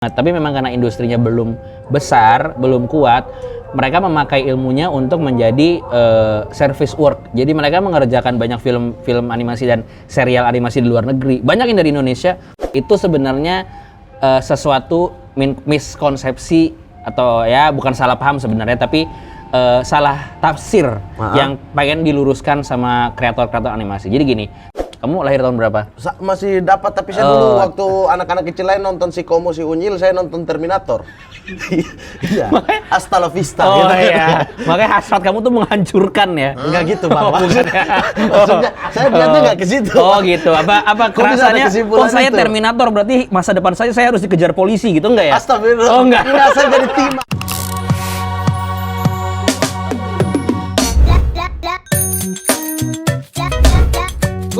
Tapi memang karena industrinya belum besar, belum kuat, mereka memakai ilmunya untuk menjadi service work. Jadi mereka mengerjakan banyak film animasi dan serial animasi di luar negeri. Banyak yang dari Indonesia. Itu sebenarnya sesuatu miskonsepsi atau ya bukan salah paham sebenarnya, tapi salah tafsir yang pengen diluruskan sama kreator-kreator animasi. Jadi gini, kamu lahir tahun berapa? Masih dapat, tapi saya dulu waktu anak-anak kecil lain nonton si Komo, si Unyil, saya nonton Terminator. Iya. Hasta la vista. Oh gitu. iya. Makanya hasrat kamu tuh menghancurkan ya. Enggak gitu, Bang. Maksudnya saya lihatnya enggak ke situ. Oh gitu. Apa kerasanya? Oh saya itu? Terminator, berarti masa depan saya harus dikejar polisi gitu enggak ya? Astagfirullah. Oh enggak. Enggak, saya jadi tim.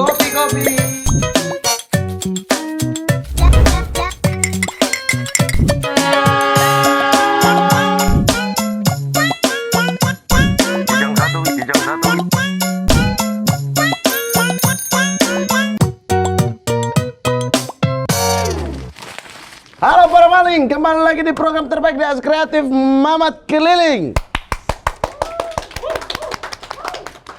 Kopi. Halo para maling, kembali lagi di program terbaik di As Kreatif Mamat Keliling.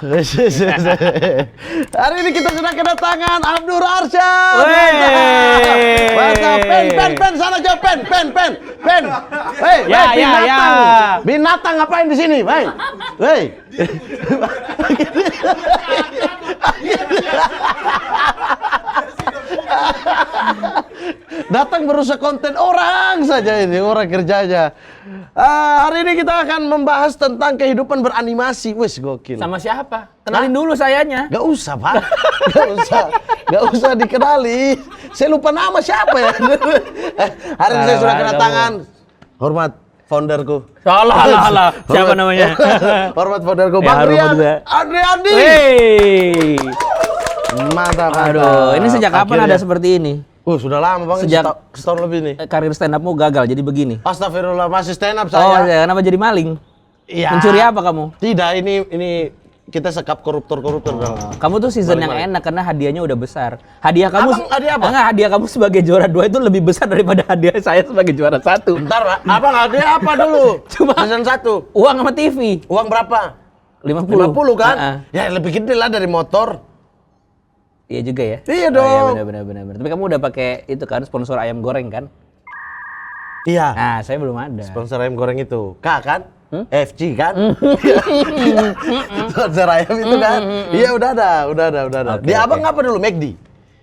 Hari ini kita sudah kedatangan Abdur Arsyad. Mantap. Pen sana jauh, pen. Hei, binatang. Binatang ngapain di sini? Hei. Datang merusak konten orang saja ini, orang kerjanya. Hari ini kita akan membahas tentang kehidupan beranimasi. Wes gokil. Sama siapa? Kenalin dulu sayanya. Gak usah, Pak. Gak usah dikenali. Saya lupa nama siapa ya. Hari ini saya sudah kedatangan. Hormat founderku. Salah. Siapa namanya? Hormat founderku. Ya, Bang Rian. Adriandi. Hey. Mantap. Aduh, ini sejak kapan ada seperti ini? Sudah lama Bang. Sejak setahun lebih nih. Karir stand upmu gagal jadi begini. Astagfirullah, masih stand up Oh, saya. kenapa jadi maling? Iya. Mencuri apa kamu? Tidak, ini kita sekap koruptor dong. Kamu tuh season yang enak karena hadiahnya udah besar. Hadiah kamu hadiah apa? Enggak, hadiah kamu sebagai juara 2 itu lebih besar daripada hadiah saya sebagai juara 1. Bentar, Pak. Abang hadiah apa dulu? Cuma season 1. Uang sama TV. Uang berapa? 50 kan? Ya lebih gede lah dari motor. Iya juga ya? Iya dong. Iya benar. Tapi kamu udah pakai itu kan sponsor ayam goreng kan? Iya. Nah, saya belum ada. Sponsor ayam goreng itu. K kan? FG kan? Sponsor ayam itu kan? Iya udah ada. Okay, Di abang apa dulu? McD?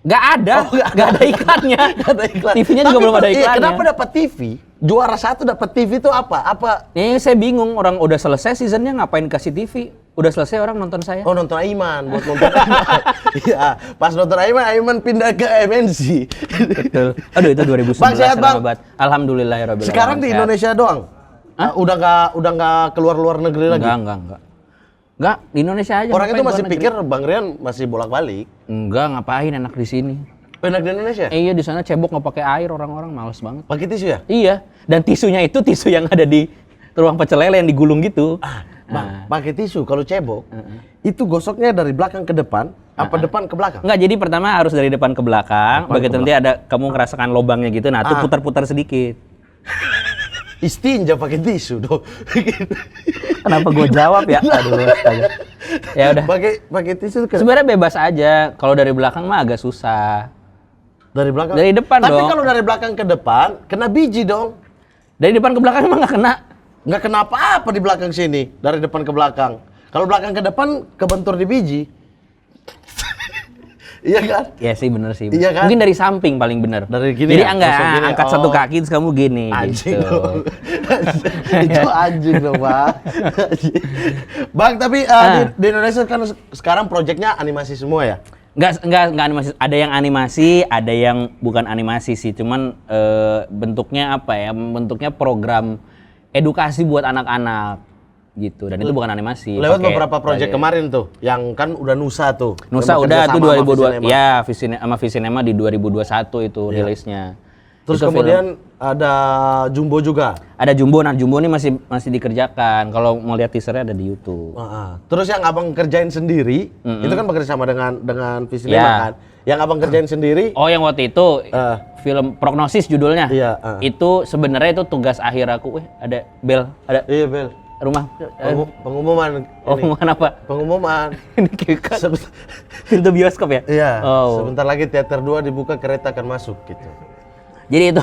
Nggak ada. Nggak ada iklannya. Nggak ada iklan. TV-nya juga belum ada iklannya. Kenapa dapat TV? Juara 1 dapat TV itu apa? Ini saya bingung, orang udah selesai seasonnya ngapain kasih TV? Udah selesai orang nonton saya. Oh, nonton Aiman, buat nonton Aiman. Iya, pas nonton Aiman pindah ke MNC. Betul. Aduh itu 2011. Bang, sehat, Bang? Alhamdulillahirabbil alamin. Sekarang di Indonesia doang? Udah nggak keluar negeri lagi? Enggak, di Indonesia aja. Orang itu masih pikir Bang Rian masih bolak-balik. Enggak, ngapain enak di sini. Enak di Indonesia? Iya, di sana cebok nggak pakai air, orang-orang males banget. Pakai tisu ya? Iya, dan tisunya itu tisu yang ada di ruang pecel lele yang digulung gitu. Bang, pakai tisu kalau cebok, itu gosoknya dari belakang ke depan, apa depan ke belakang? Enggak, jadi pertama harus dari depan ke belakang, begitu nanti ada kamu ngerasakan lobangnya gitu, nah itu putar-putar sedikit. Istinja pakai tisu dong. Kenapa gue jawab ya? Aduh, astaga. Ya udah. Pakai tisu. Sebenarnya bebas aja. Kalau dari belakang mah agak susah. Dari belakang? Dari depan Tapi dong. kalau dari belakang ke depan, kena biji dong. Dari depan ke belakang emang nggak kena. Nggak kena apa-apa di belakang sini. Dari depan ke belakang. Kalau belakang ke depan, kebentur di biji. Iya kan? Iya sih, bener sih. Iya kan? Mungkin dari samping paling bener. Dari gini jadi ya? Gini, angkat satu kaki terus kamu gini. Anjing gitu. dong. Itu anjing dong, Pak. Bang, tapi di Indonesia kan sekarang proyeknya animasi semua ya? Enggak animasi. Ada yang animasi, ada yang bukan animasi sih. Cuman bentuknya apa ya? Bentuknya program edukasi buat anak-anak gitu. Dan itu bukan animasi. Lewat beberapa proyek kemarin tuh, yang kan udah Nusa tuh. Nusa udah itu 2002. Ya, Visinema di 2021 itu rilisnya. Terus itu kemudian ada Jumbo juga. Ada Jumbo, nah Jumbo ini masih dikerjakan. Kalau mau lihat teasernya ada di YouTube. Terus yang abang kerjain sendiri, itu kan bekerja sama dengan Visinema kan. Yang abang kerjain sendiri? Oh, yang waktu itu film Prognosis judulnya. Iya. Itu sebenarnya itu tugas akhir aku. Ada bel, ada Iya, Bel. rumah. Pengumuman. Pengumuman apa? Pengumuman. Ini kayak pintu bioskop ya? Iya. Oh. Sebentar lagi teater 2 dibuka, kereta akan masuk gitu. Jadi itu.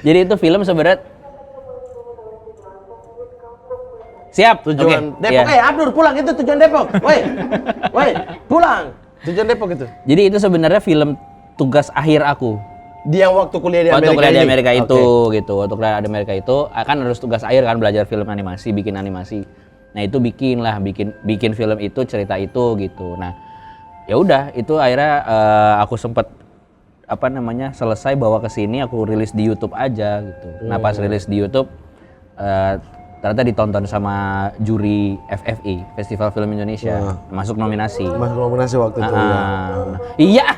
Jadi itu film sebenarnya. Siap. Tujuan Oke, Depok. iya. Abdur pulang, itu tujuan Depok. Woi, pulang. Tujuan Depok itu. Jadi itu sebenarnya film tugas akhir aku. Dia waktu kuliah di Waktu Amerika kuliah di ini? Amerika itu Oke. gitu. Waktu kuliah di Amerika itu akan harus tugas akhir kan belajar film animasi, bikin animasi. Nah, itu bikin film itu, cerita itu gitu. Nah, ya udah itu akhirnya aku sempat selesai bawa ke sini, aku rilis di YouTube aja gitu. Nah, pas rilis di YouTube ternyata ditonton sama juri FFI, Festival Film Indonesia, masuk nominasi. Masuk nominasi waktu itu ya. Iya.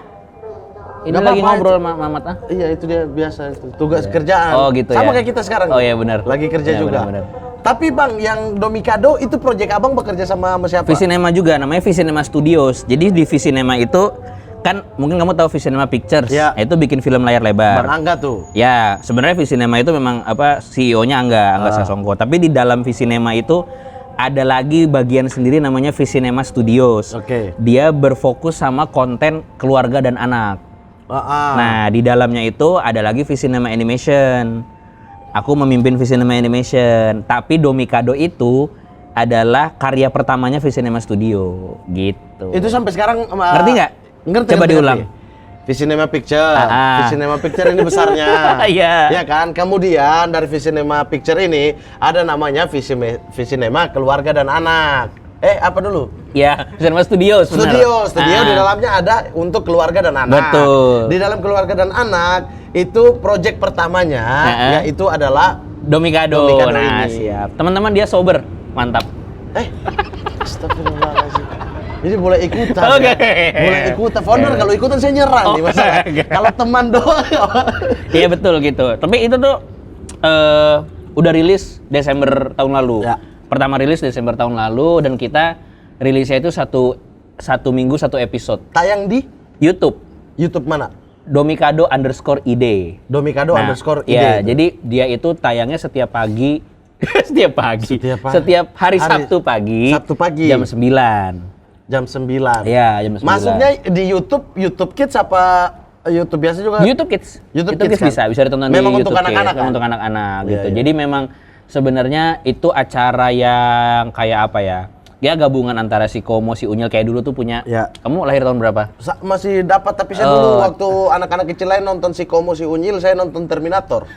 Ini Nggak lagi apa-apa ngobrol itu. sama Mamat Iya, itu dia biasa itu. Tugas kerjaan. Oh, gitu Sama ya. kayak kita sekarang. Oh, iya benar. Lagi kerja Iya, juga. benar. Tapi Bang, yang Domikado itu proyek Abang bekerja sama siapa? Visinema juga, namanya Visinema Studios. Jadi di Visinema itu kan mungkin kamu tahu Visinema Pictures. Ya. Itu bikin film layar lebar. Bang Angga tuh. Ya, sebenarnya Visinema itu memang CEO-nya Angga Sasongko. Tapi di dalam Visinema itu ada lagi bagian sendiri namanya Visinema Studios. Oke. Dia berfokus sama konten keluarga dan anak. Nah, di dalamnya itu ada lagi Visinema Animation. Aku memimpin Visinema Animation, tapi Domikado itu adalah karya pertamanya Visinema Studio, gitu. Itu sampai sekarang Ngerti nggak? Ngerti. Coba diulang. Visinema Picture. Visinema Picture ini besarnya. Iya. Ya kan? Kemudian dari Visinema Picture ini ada namanya Visinema Keluarga dan Anak. Apa dulu? Ya, Visinema Studios. benar. Studio di dalamnya ada untuk keluarga dan anak. Betul. Di dalam keluarga dan anak itu proyek pertamanya yaitu adalah Domikado. Domikado Nah, ini. siap. Teman-teman dia sober, mantap. Astagfirullahaladzim. Jadi boleh ikutan Oke. ya. Boleh ikutan. Founder kalau ikutan saya nyerang nih masalah. Kalau teman doang. Iya betul gitu. Tapi itu tuh udah rilis Desember tahun lalu. Ya. Pertama rilis Desember tahun lalu dan kita rilisnya itu satu minggu satu episode. Tayang di YouTube YouTube mana? Domikado_id. Domikado _id. Ya, jadi dia itu tayangnya setiap pagi. Setiap hari Sabtu pagi. Sabtu pagi. Jam 9. Jam 9. Iya, jam 9. Masuknya di YouTube Kids apa YouTube biasa juga? YouTube Kids. YouTube Kids kan? bisa ditonton Memang di untuk YouTube anak-anak Kids. kan? Untuk anak-anak Iya, gitu. iya. Jadi memang sebenarnya itu acara yang kayak apa ya? Ya gabungan antara si Komo, si Unyil kayak dulu tuh punya. Ya. Kamu lahir tahun berapa? Masih dapat, tapi saya dulu waktu anak-anak kecil lain nonton si Komo, si Unyil, saya nonton Terminator.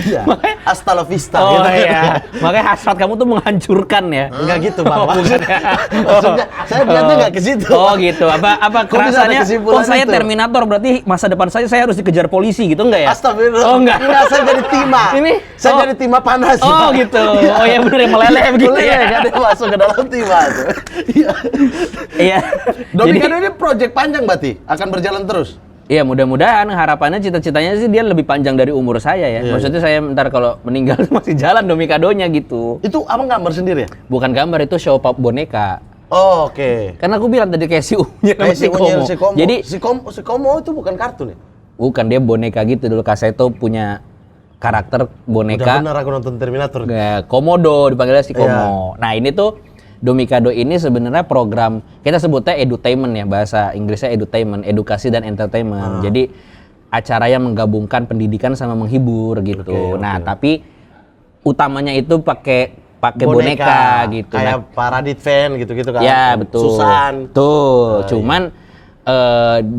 Iya. Hasta la vista. Oh gitu. iya. Makanya hasrat kamu tuh menghancurkan ya. Enggak gitu, Bang. Oh, bukan ya. Maksudnya saya lihatnya enggak ke situ. Oh gitu. Apa Kok bisa ada kerasanya? kesimpulan Oh saya itu? Terminator berarti masa depan saya harus dikejar polisi gitu enggak ya? Astagfirullah. Oh enggak. Saya jadi timah. Ini Saya jadi timah panas. Oh Pak. gitu. Oh ya bener meleleh begitu Boleh ya. kan dia masuk ke dalam timah tuh. Iya. Iya. Domikado ini proyek panjang berarti akan berjalan terus. Iya mudah-mudahan harapannya cita-citanya sih dia lebih panjang dari umur saya ya. Iya, Maksudnya saya ntar kalau meninggal masih jalan Domikadonya gitu. Itu abang gambar sendiri ya? Bukan gambar itu show pop boneka. Oh, oke. Karena aku bilang tadi kayak si Unyil sama Kayak si Unyil, si Komo. Jadi si Komo itu bukan kartun ya? bukan dia boneka gitu dulu Kaseto punya karakter Udah boneka. benar aku nonton Terminator. Komodo dipanggilnya si Iya. Komo. Nah ini tuh Domikado ini sebenarnya program kita sebutnya edutainment ya, bahasa Inggrisnya edutainment, edukasi dan entertainment. Jadi acara yang menggabungkan pendidikan sama menghibur gitu. Nah tapi utamanya itu pakai boneka gitu. Kayak Nah, Paradise Fan gitu-gitu kan. ya betul. Susan. Tuh, cuman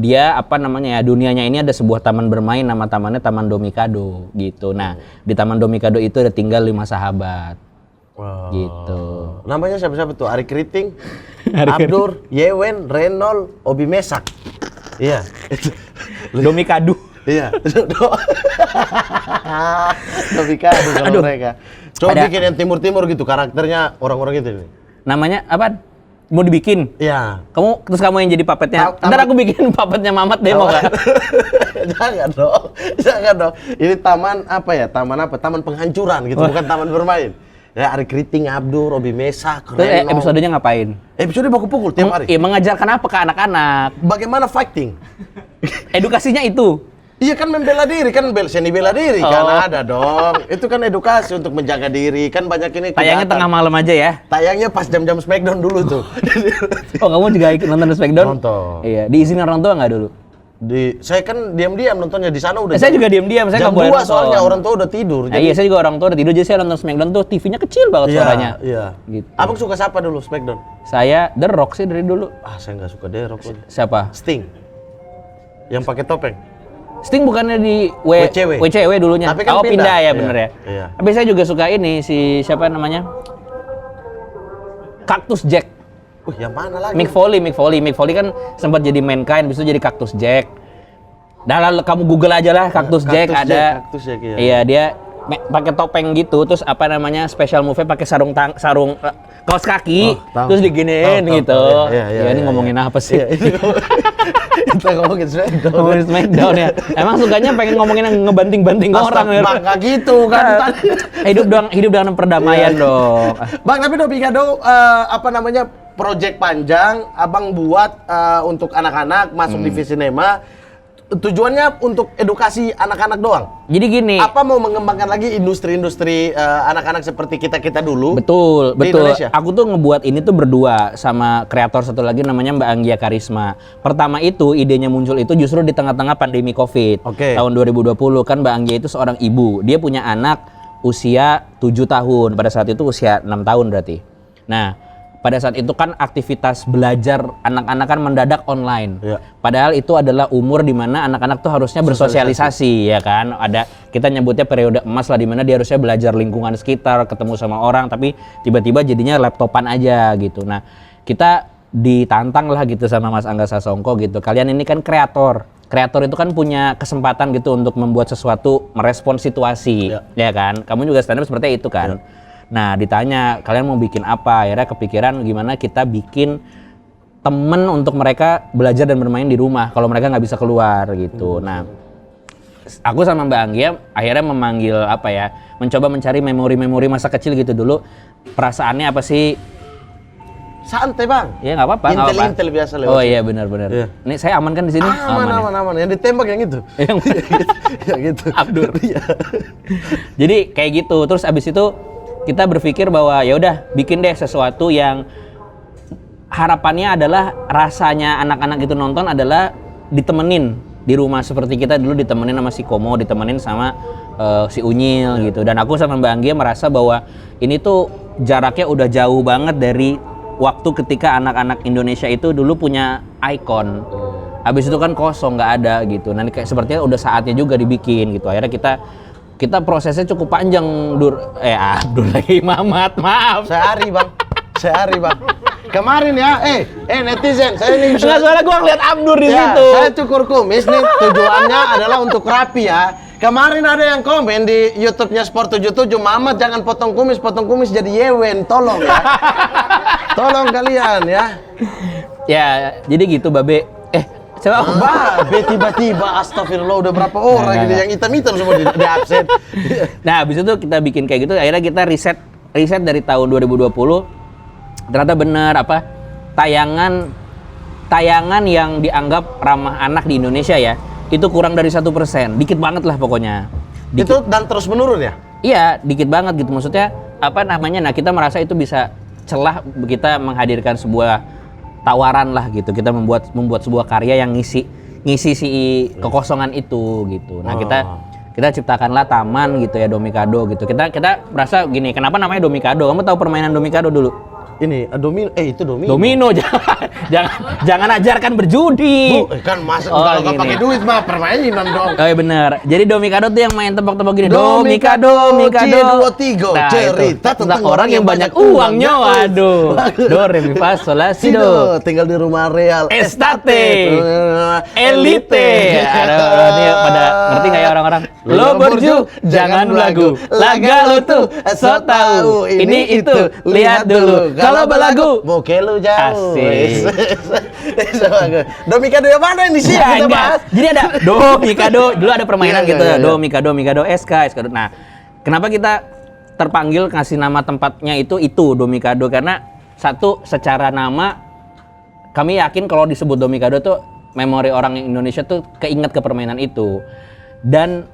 dia apa namanya ya, dunianya ini ada sebuah taman bermain, nama tamannya Taman Domikado gitu. Nah di Taman Domikado itu ada tinggal 5 sahabat. Wow. Gitu. Namanya siapa-siapa tuh? Ari Kriting, Abdur, Yewen, Renol, Obi Mesak. Iya. Domikado. Iya. Domikado kalau mereka. Coba bikin yang timur-timur gitu, karakternya orang-orang gitu nih. Namanya apa? Mau dibikin? Iya. Terus kamu yang jadi puppetnya. Ntar aku bikin puppetnya Mamat deh mau nggak? Jangan dong. Jangan dong. Ini taman apa ya? Taman apa? Taman penghancuran gitu, bukan taman bermain. Ya, Ari Kriting, Abdur, Robi Mesa, Terus keren. episodenya ngapain? Episode baku pukul tiap hari. Iya, mengajarkan apa ke anak-anak? Bagaimana fighting? Edukasinya itu. Iya kan membela diri, kan seni bela diri Oh. kan ada dong. Itu kan edukasi untuk menjaga diri, kan banyak ini Tayangnya tengah malam aja ya. Tayangnya pas jam-jam Smackdown dulu tuh. Oh, kamu juga ikut nonton Smackdown? Nonton. Iya, diizinin orang tua nggak dulu? Saya kan diam-diam nontonnya di sana udah. Saya juga diam-diam, saya nggak boleh jam 2 nonton. soalnya orang tua udah tidur. Nah, iya, saya juga orang tua udah tidur, jadi saya nonton Smackdown tuh TV-nya kecil banget suaranya. Iya. Gitu. Abang suka siapa dulu Smackdown? Saya The Rock sih dari dulu. Saya nggak suka The Rock lagi. Siapa? Sting. Yang pakai topeng. Sting bukannya di WCW dulunya. Tapi kan pindah ya, Iya, bener ya. Iya. Tapi saya juga suka ini si siapa namanya? Cactus Jack. Yang mana lagi? Mick Foley kan sempat jadi Mankind, habis itu jadi Cactus Jack. Dah lalu kamu Google aja lah Cactus Jack ada. Cactus Jack, iya. Iya, dia pakai topeng gitu, terus apa namanya special move-nya pakai sarung kaos kaki, tahu. terus diginiin Tahu, gitu. Iya, Ini ngomongin apa sih? Iya, ini kita ngomongin Smackdown. Ngomongin Smackdown ya. Emang sukanya pengen ngomongin yang ngebanting-banting orang ya. Bang, nggak gitu kan. Hidup dengan perdamaian dong. Bang, tapi Domikado apa namanya project panjang abang buat untuk anak-anak masuk di Visinema. Tujuannya untuk edukasi anak-anak doang. Jadi gini. Apa mau mengembangkan lagi industri-industri anak-anak seperti kita dulu? Betul. Di Indonesia? Aku tuh ngebuat ini tuh berdua sama kreator satu lagi namanya Mbak Anggia Karisma. Pertama itu idenya muncul itu justru di tengah-tengah pandemi Covid. Oke. Tahun 2020 kan Mbak Anggia itu seorang ibu. Dia punya anak usia 7 tahun. Pada saat itu usia 6 tahun berarti. Nah, pada saat itu kan aktivitas belajar anak-anak kan mendadak online. Iya. Padahal itu adalah umur di mana anak-anak tuh harusnya bersosialisasi ya kan. Ada kita nyebutnya periode emas lah di mana dia harusnya belajar lingkungan sekitar, ketemu sama orang, tapi tiba-tiba jadinya laptopan aja gitu. Nah, kita ditantang lah gitu sama Mas Angga Sasongko gitu. Kalian ini kan kreator. Kreator itu kan punya kesempatan gitu untuk membuat sesuatu merespon situasi, ya kan? Kamu juga stand up seperti itu kan? Nah, ditanya kalian mau bikin apa? Akhirnya kepikiran gimana kita bikin temen untuk mereka belajar dan bermain di rumah kalau mereka nggak bisa keluar gitu. Nah, aku sama Mbak Anggia akhirnya memanggil apa ya? Mencoba mencari memori-memori masa kecil gitu dulu. Perasaannya apa sih? Santai bang. Ya nggak apa-apa. nggak apa-apa. Intel biasa lewat. Oh iya benar-benar. Iya. Ini saya aman kan di sini? Aman. Yang ditembak yang itu. Yang Ya gitu. Abdur. Iya. Jadi kayak gitu. Terus abis itu kita berpikir bahwa ya udah bikin deh sesuatu yang harapannya adalah rasanya anak-anak itu nonton adalah ditemenin di rumah seperti kita dulu ditemenin sama si Komo, ditemenin sama si Unyil gitu. Dan aku sama Mbak Anggia merasa bahwa ini tuh jaraknya udah jauh banget dari waktu ketika anak-anak Indonesia itu dulu punya ikon. Habis itu kan kosong, nggak ada gitu. Nanti kayak sepertinya udah saatnya juga dibikin gitu. Akhirnya kita prosesnya cukup panjang, Abdur lagi Mamat, maaf. Sehari bang. Kemarin ya, netizen, saya ini Enggak, soalnya gua ngeliat Abdur di situ. Saya cukur kumis nih, tujuannya adalah untuk rapi ya. Kemarin ada yang komen di YouTube-nya Sport 77, Mamat jangan potong kumis jadi yewen, tolong ya. Tolong kalian ya. Ya, jadi gitu Babe. Coba Babe tiba-tiba astagfirullah udah berapa orang gitu yang hitam-hitam semua di absen. Nah, habis itu kita bikin kayak gitu, akhirnya kita riset dari tahun 2020. Ternyata benar apa tayangan yang dianggap ramah anak di Indonesia ya, itu kurang dari 1%. Dikit banget lah pokoknya. Itu dan terus menurun ya? Iya, dikit banget gitu. Maksudnya apa namanya? Nah, kita merasa itu bisa celah kita menghadirkan sebuah tawaran lah gitu. Kita membuat sebuah karya yang ngisi si kekosongan itu gitu. Nah, kita ciptakanlah taman gitu ya, Domikado gitu. Kita merasa gini, kenapa namanya Domikado? Kamu tahu permainan Domikado dulu? Ini domino, itu domino. Domino jangan ajarkan berjudi. Kan masuk kalau nggak pakai duit mah permainan dong. Oh iya bener. Jadi Domikado tuh yang main tebak-tebak gini. Domikado, Mikado. C23, Nah, cerita tentang orang yang banyak uangnya. Waduh. Do, re, mi, fa, sol, la, si, do. Tinggal di rumah real. Estate. Elite. Aduh, ini pada ngerti nggak ya orang-orang? Lo borju, jangan belagu. Laga lo tuh, so tahu. Ini itu, lihat dulu. Kalau belagu, Boke lu jauh. Asik. Domikado yang mana yang di sini kita bahas? Jadi ada Domikado, dulu ada permainan Iya, gitu. iya, iya. Domikado, SK. Nah, kenapa kita terpanggil kasih nama tempatnya itu Domikado karena satu secara nama kami yakin kalau disebut Domikado tuh memori orang Indonesia tuh keinget ke permainan itu. Dan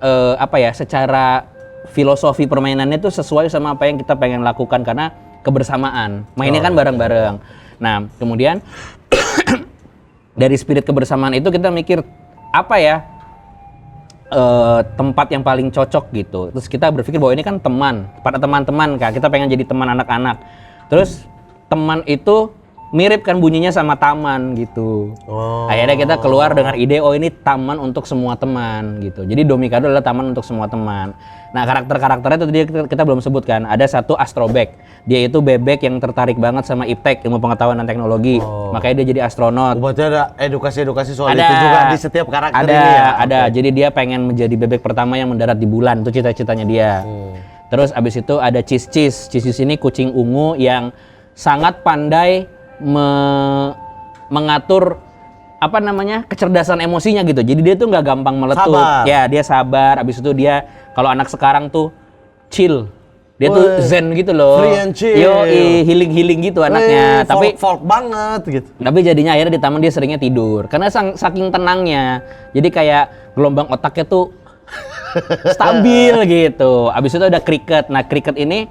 secara filosofi permainannya tuh sesuai sama apa yang kita pengen lakukan karena kebersamaan. Mainnya kan bareng-bareng. Nah, kemudian dari spirit kebersamaan itu kita mikir apa ya tempat yang paling cocok gitu. Terus kita berpikir bahwa ini kan teman, pada teman-teman Kak. Kita pengen jadi teman anak-anak. Terus teman itu mirip kan bunyinya sama taman gitu. Akhirnya kita keluar dengan ide ini taman untuk semua teman gitu. Jadi Domikado adalah taman untuk semua teman. Nah, karakter-karakternya itu tadi kita belum sebutkan. Ada satu astrobek. Dia itu bebek yang tertarik banget sama iptek, ilmu pengetahuan dan teknologi. Makanya dia jadi astronot. Berarti ada edukasi-edukasi soal itu juga di setiap karakter ini ya? Ada. Jadi dia pengen menjadi bebek pertama yang mendarat di bulan. Itu cita-citanya dia. Terus abis itu ada Cis-Cis. Cis-Cis ini kucing ungu yang sangat pandai mengatur kecerdasan emosinya gitu. Jadi dia tuh nggak gampang meletup. Sabar. Ya, dia sabar. Abis itu dia kalau anak sekarang tuh chill. Dia tuh zen gitu loh. Free and chill. Healing gitu anaknya. Tapi folk banget gitu. Tapi jadinya akhirnya di taman dia seringnya tidur karena saking tenangnya. Jadi kayak gelombang otaknya tuh stabil gitu. Abis itu ada Cricket. Nah, Cricket ini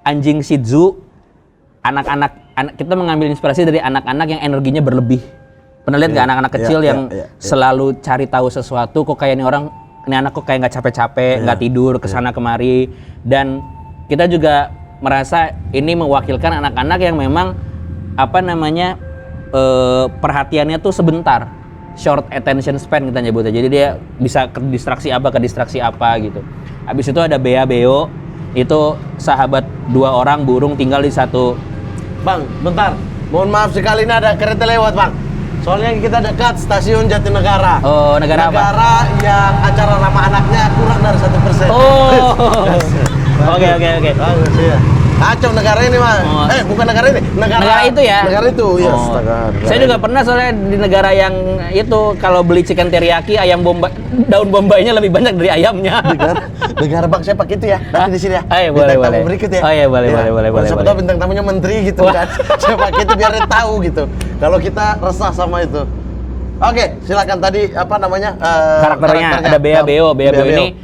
anjing Shih Tzu. Kita mengambil inspirasi dari anak-anak yang energinya berlebih. Pernah lihat nggak anak-anak kecil yang selalu cari tahu sesuatu, kok kayak ini anak kok kayak nggak capek-capek, nggak tidur kesana kemari. Dan kita juga merasa ini mewakilkan anak-anak yang memang perhatiannya tuh sebentar, short attention span kita nyebutnya. Jadi dia bisa ke distraksi apa gitu. Habis itu ada Bea Beo, itu sahabat dua orang burung tinggal di satu. Bang, bentar. Mohon maaf sekali ini ada kereta lewat, Bang. Soalnya kita dekat stasiun Jatinegara. Oh, negara apa? Negara yang acara ramah anaknya kurang dari 1%. Oh. Oke. Bagus ya. Kacau negara ini, Bang. Bukan negara ini. Negara itu ya? Negara itu, ya. Saya juga pernah soalnya di negara yang itu kalau beli chicken teriyaki, daun bombaynya lebih banyak dari ayamnya. Negara Bang saya pakai itu ya. Nanti di sini ya. Boleh. Tamu berikut ya. Oh iya, boleh. Siapa tahu bintang tamunya menteri gitu kan. Saya pakai itu biar dia tahu gitu. Kalau kita resah sama itu. Oke, silakan tadi karakternya ada Bea Beo. Bea Beo ini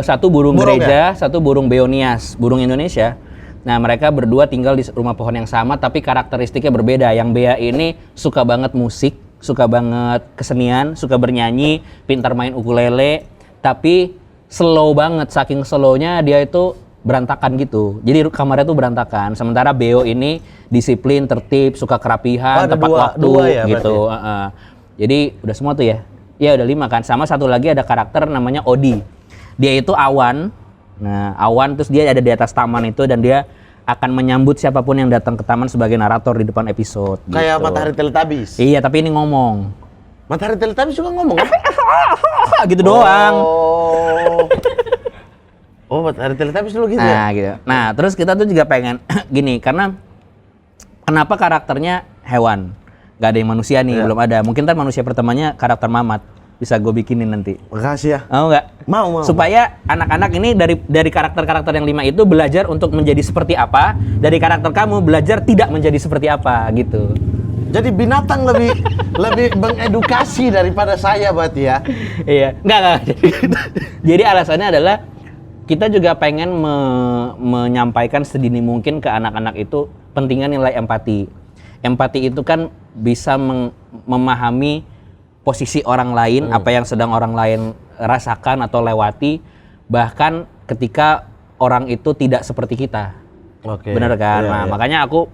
satu burung gereja, satu burung beonias, burung Indonesia. Nah, mereka berdua tinggal di rumah pohon yang sama tapi karakteristiknya berbeda. Yang Bea ini suka banget musik, suka banget kesenian, suka bernyanyi, pintar main ukulele, tapi slow banget. Saking slownya dia itu berantakan gitu. Jadi kamarnya tuh berantakan. Sementara Beo ini disiplin, tertib, suka kerapihan, tepat waktu ya, gitu. Jadi udah semua tuh ya. Ya udah 5 kan. Sama satu lagi ada karakter namanya Odi. Dia itu awan. Nah, awan terus dia ada di atas taman itu dan dia akan menyambut siapapun yang datang ke taman sebagai narator di depan episode. Kayak gitu. Matahari Teletubbies. Iya, tapi ini ngomong. Matahari Teletubbies juga ngomong kan? Gitu doang. Matahari Teletubbies dulu gitu Nah, ya? gitu. Nah, terus kita tuh juga pengen gini, karena kenapa karakternya hewan? Gak ada yang manusia nih, belum ada. Mungkin ntar manusia pertamanya karakter Mamat. Bisa gue bikinin nanti. Makasih ya. Mau nggak? Mau. Supaya anak-anak ini dari karakter-karakter yang 5 itu belajar untuk menjadi seperti apa, dari karakter kamu belajar tidak menjadi seperti apa gitu. Jadi binatang lebih mengedukasi daripada saya berarti ya. Iya, enggak. Jadi alasannya adalah kita juga pengen menyampaikan sedini mungkin ke anak-anak itu pentingnya nilai empati. Empati itu kan bisa memahami posisi orang lain, apa yang sedang orang lain rasakan atau lewati, bahkan ketika orang itu tidak seperti kita. Benar kan? Iya. Makanya aku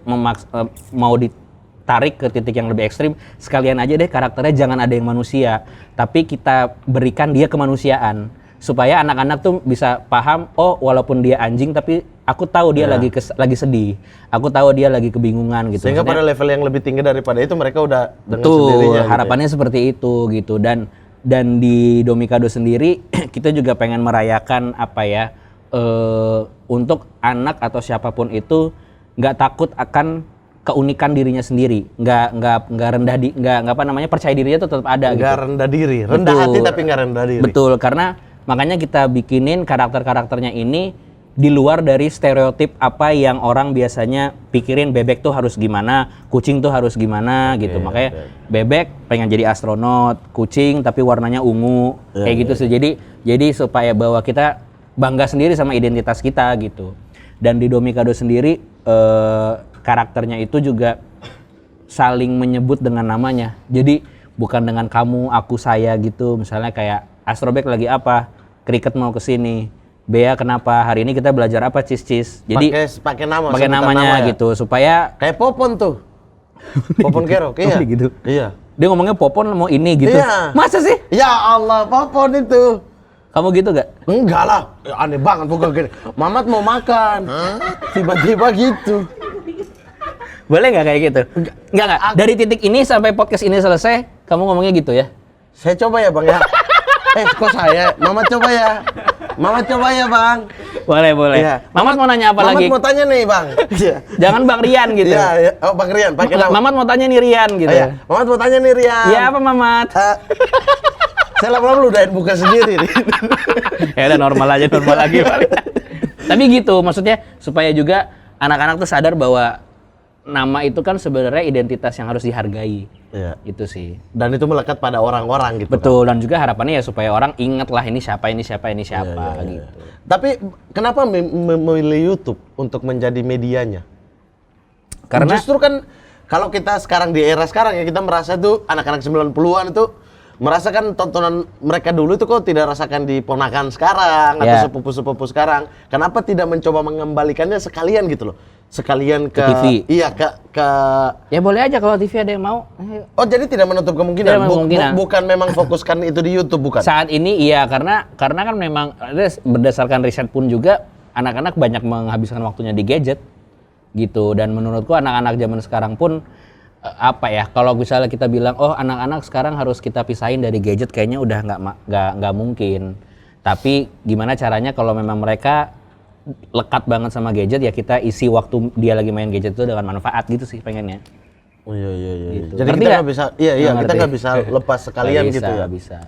mau ditarik ke titik yang lebih ekstrim, sekalian aja deh karakternya jangan ada yang manusia, tapi kita berikan dia kemanusiaan. Supaya anak-anak tuh bisa paham, oh walaupun dia anjing tapi aku tahu dia lagi sedih, aku tahu dia lagi kebingungan gitu. Sehingga pada level yang lebih tinggi daripada itu mereka udah dengan Betul, sendirinya. harapannya gitu. Seperti itu gitu. Dan di Domikado sendiri kita juga pengen merayakan untuk anak atau siapapun itu nggak takut akan keunikan dirinya sendiri, nggak percaya dirinya tuh tetap ada. Nggak gitu. rendah diri, rendah hati tapi nggak rendah diri. Betul, karena makanya kita bikinin karakternya ini di luar dari stereotip apa yang orang biasanya pikirin bebek tuh harus gimana, kucing tuh harus gimana gitu. Makanya bebek pengen jadi astronot, kucing tapi warnanya ungu, kayak gitu sih. Jadi supaya bahwa kita bangga sendiri sama identitas kita gitu. Dan di Domikado sendiri karakternya itu juga saling menyebut dengan namanya. Jadi bukan dengan kamu, aku, saya gitu. Misalnya kayak Astrobek lagi apa? Cricket mau ke sini. Bea kenapa? Hari ini kita belajar apa, Cis? Jadi pakai nama, pakai namanya nama gitu supaya kayak Popon tuh. Popon Kerok, iya. gitu. Iya. Dia ngomongnya Popon mau ini gitu. Iya. Masa sih? Ya Allah, Popon itu. Kamu gitu gak? Enggak lah, ya, aneh banget bukan gini. Mamat mau makan, tiba-tiba gitu. Boleh nggak kayak gitu? Enggak. Dari titik ini sampai podcast ini selesai, kamu ngomongnya gitu ya? Saya coba ya bang ya. Kok saya? Mamat coba ya. Mamat coba ya bang. Boleh. Iya. Mamat mau nanya apa lagi? Mamat mau tanya nih bang. Jangan Bang Rian gitu. Iya. Oh Bang Rian, pakai nama. Mamat mau tanya nih Rian gitu. Iya. Mamat mau tanya nih Rian. Iya apa Mamat? Saya lama-lama ludahin buka sendiri nih. Ya udah normal lagi. Tapi gitu, maksudnya supaya juga anak-anak tuh sadar bahwa nama itu kan sebenarnya identitas yang harus dihargai. Iya. Itu sih. Dan itu melekat pada orang-orang gitu. Betul, dan juga harapannya ya supaya orang ingat lah ini siapa gitu. Tapi kenapa memilih YouTube untuk menjadi medianya? Karena justru kan kalau kita sekarang di era sekarang ya kita merasa tuh anak-anak 90-an itu merasakan tontonan mereka dulu itu kok tidak rasakan di ponakan sekarang atau sepupu-sepupu sekarang. Kenapa tidak mencoba mengembalikannya sekalian gitu loh? Sekalian ke TV. Iya, ke ya boleh aja kalau TV ada yang mau. Oh, jadi tidak menutup kemungkinan. Tidak kemungkinan. Bukan memang fokuskan itu di YouTube bukan? Saat ini iya, karena kan memang berdasarkan riset pun juga anak-anak banyak menghabiskan waktunya di gadget gitu, dan menurutku anak-anak zaman sekarang pun apa ya, kalau misalnya kita bilang oh anak-anak sekarang harus kita pisahin dari gadget, kayaknya udah nggak mungkin. Tapi gimana caranya kalau memang mereka lekat banget sama gadget, ya kita isi waktu dia lagi main gadget itu dengan manfaat gitu sih pengennya. Oh iya. Gitu. Jadi kita nggak bisa, kita nggak bisa lepas sekalian bisa, gitu ya. Bisa.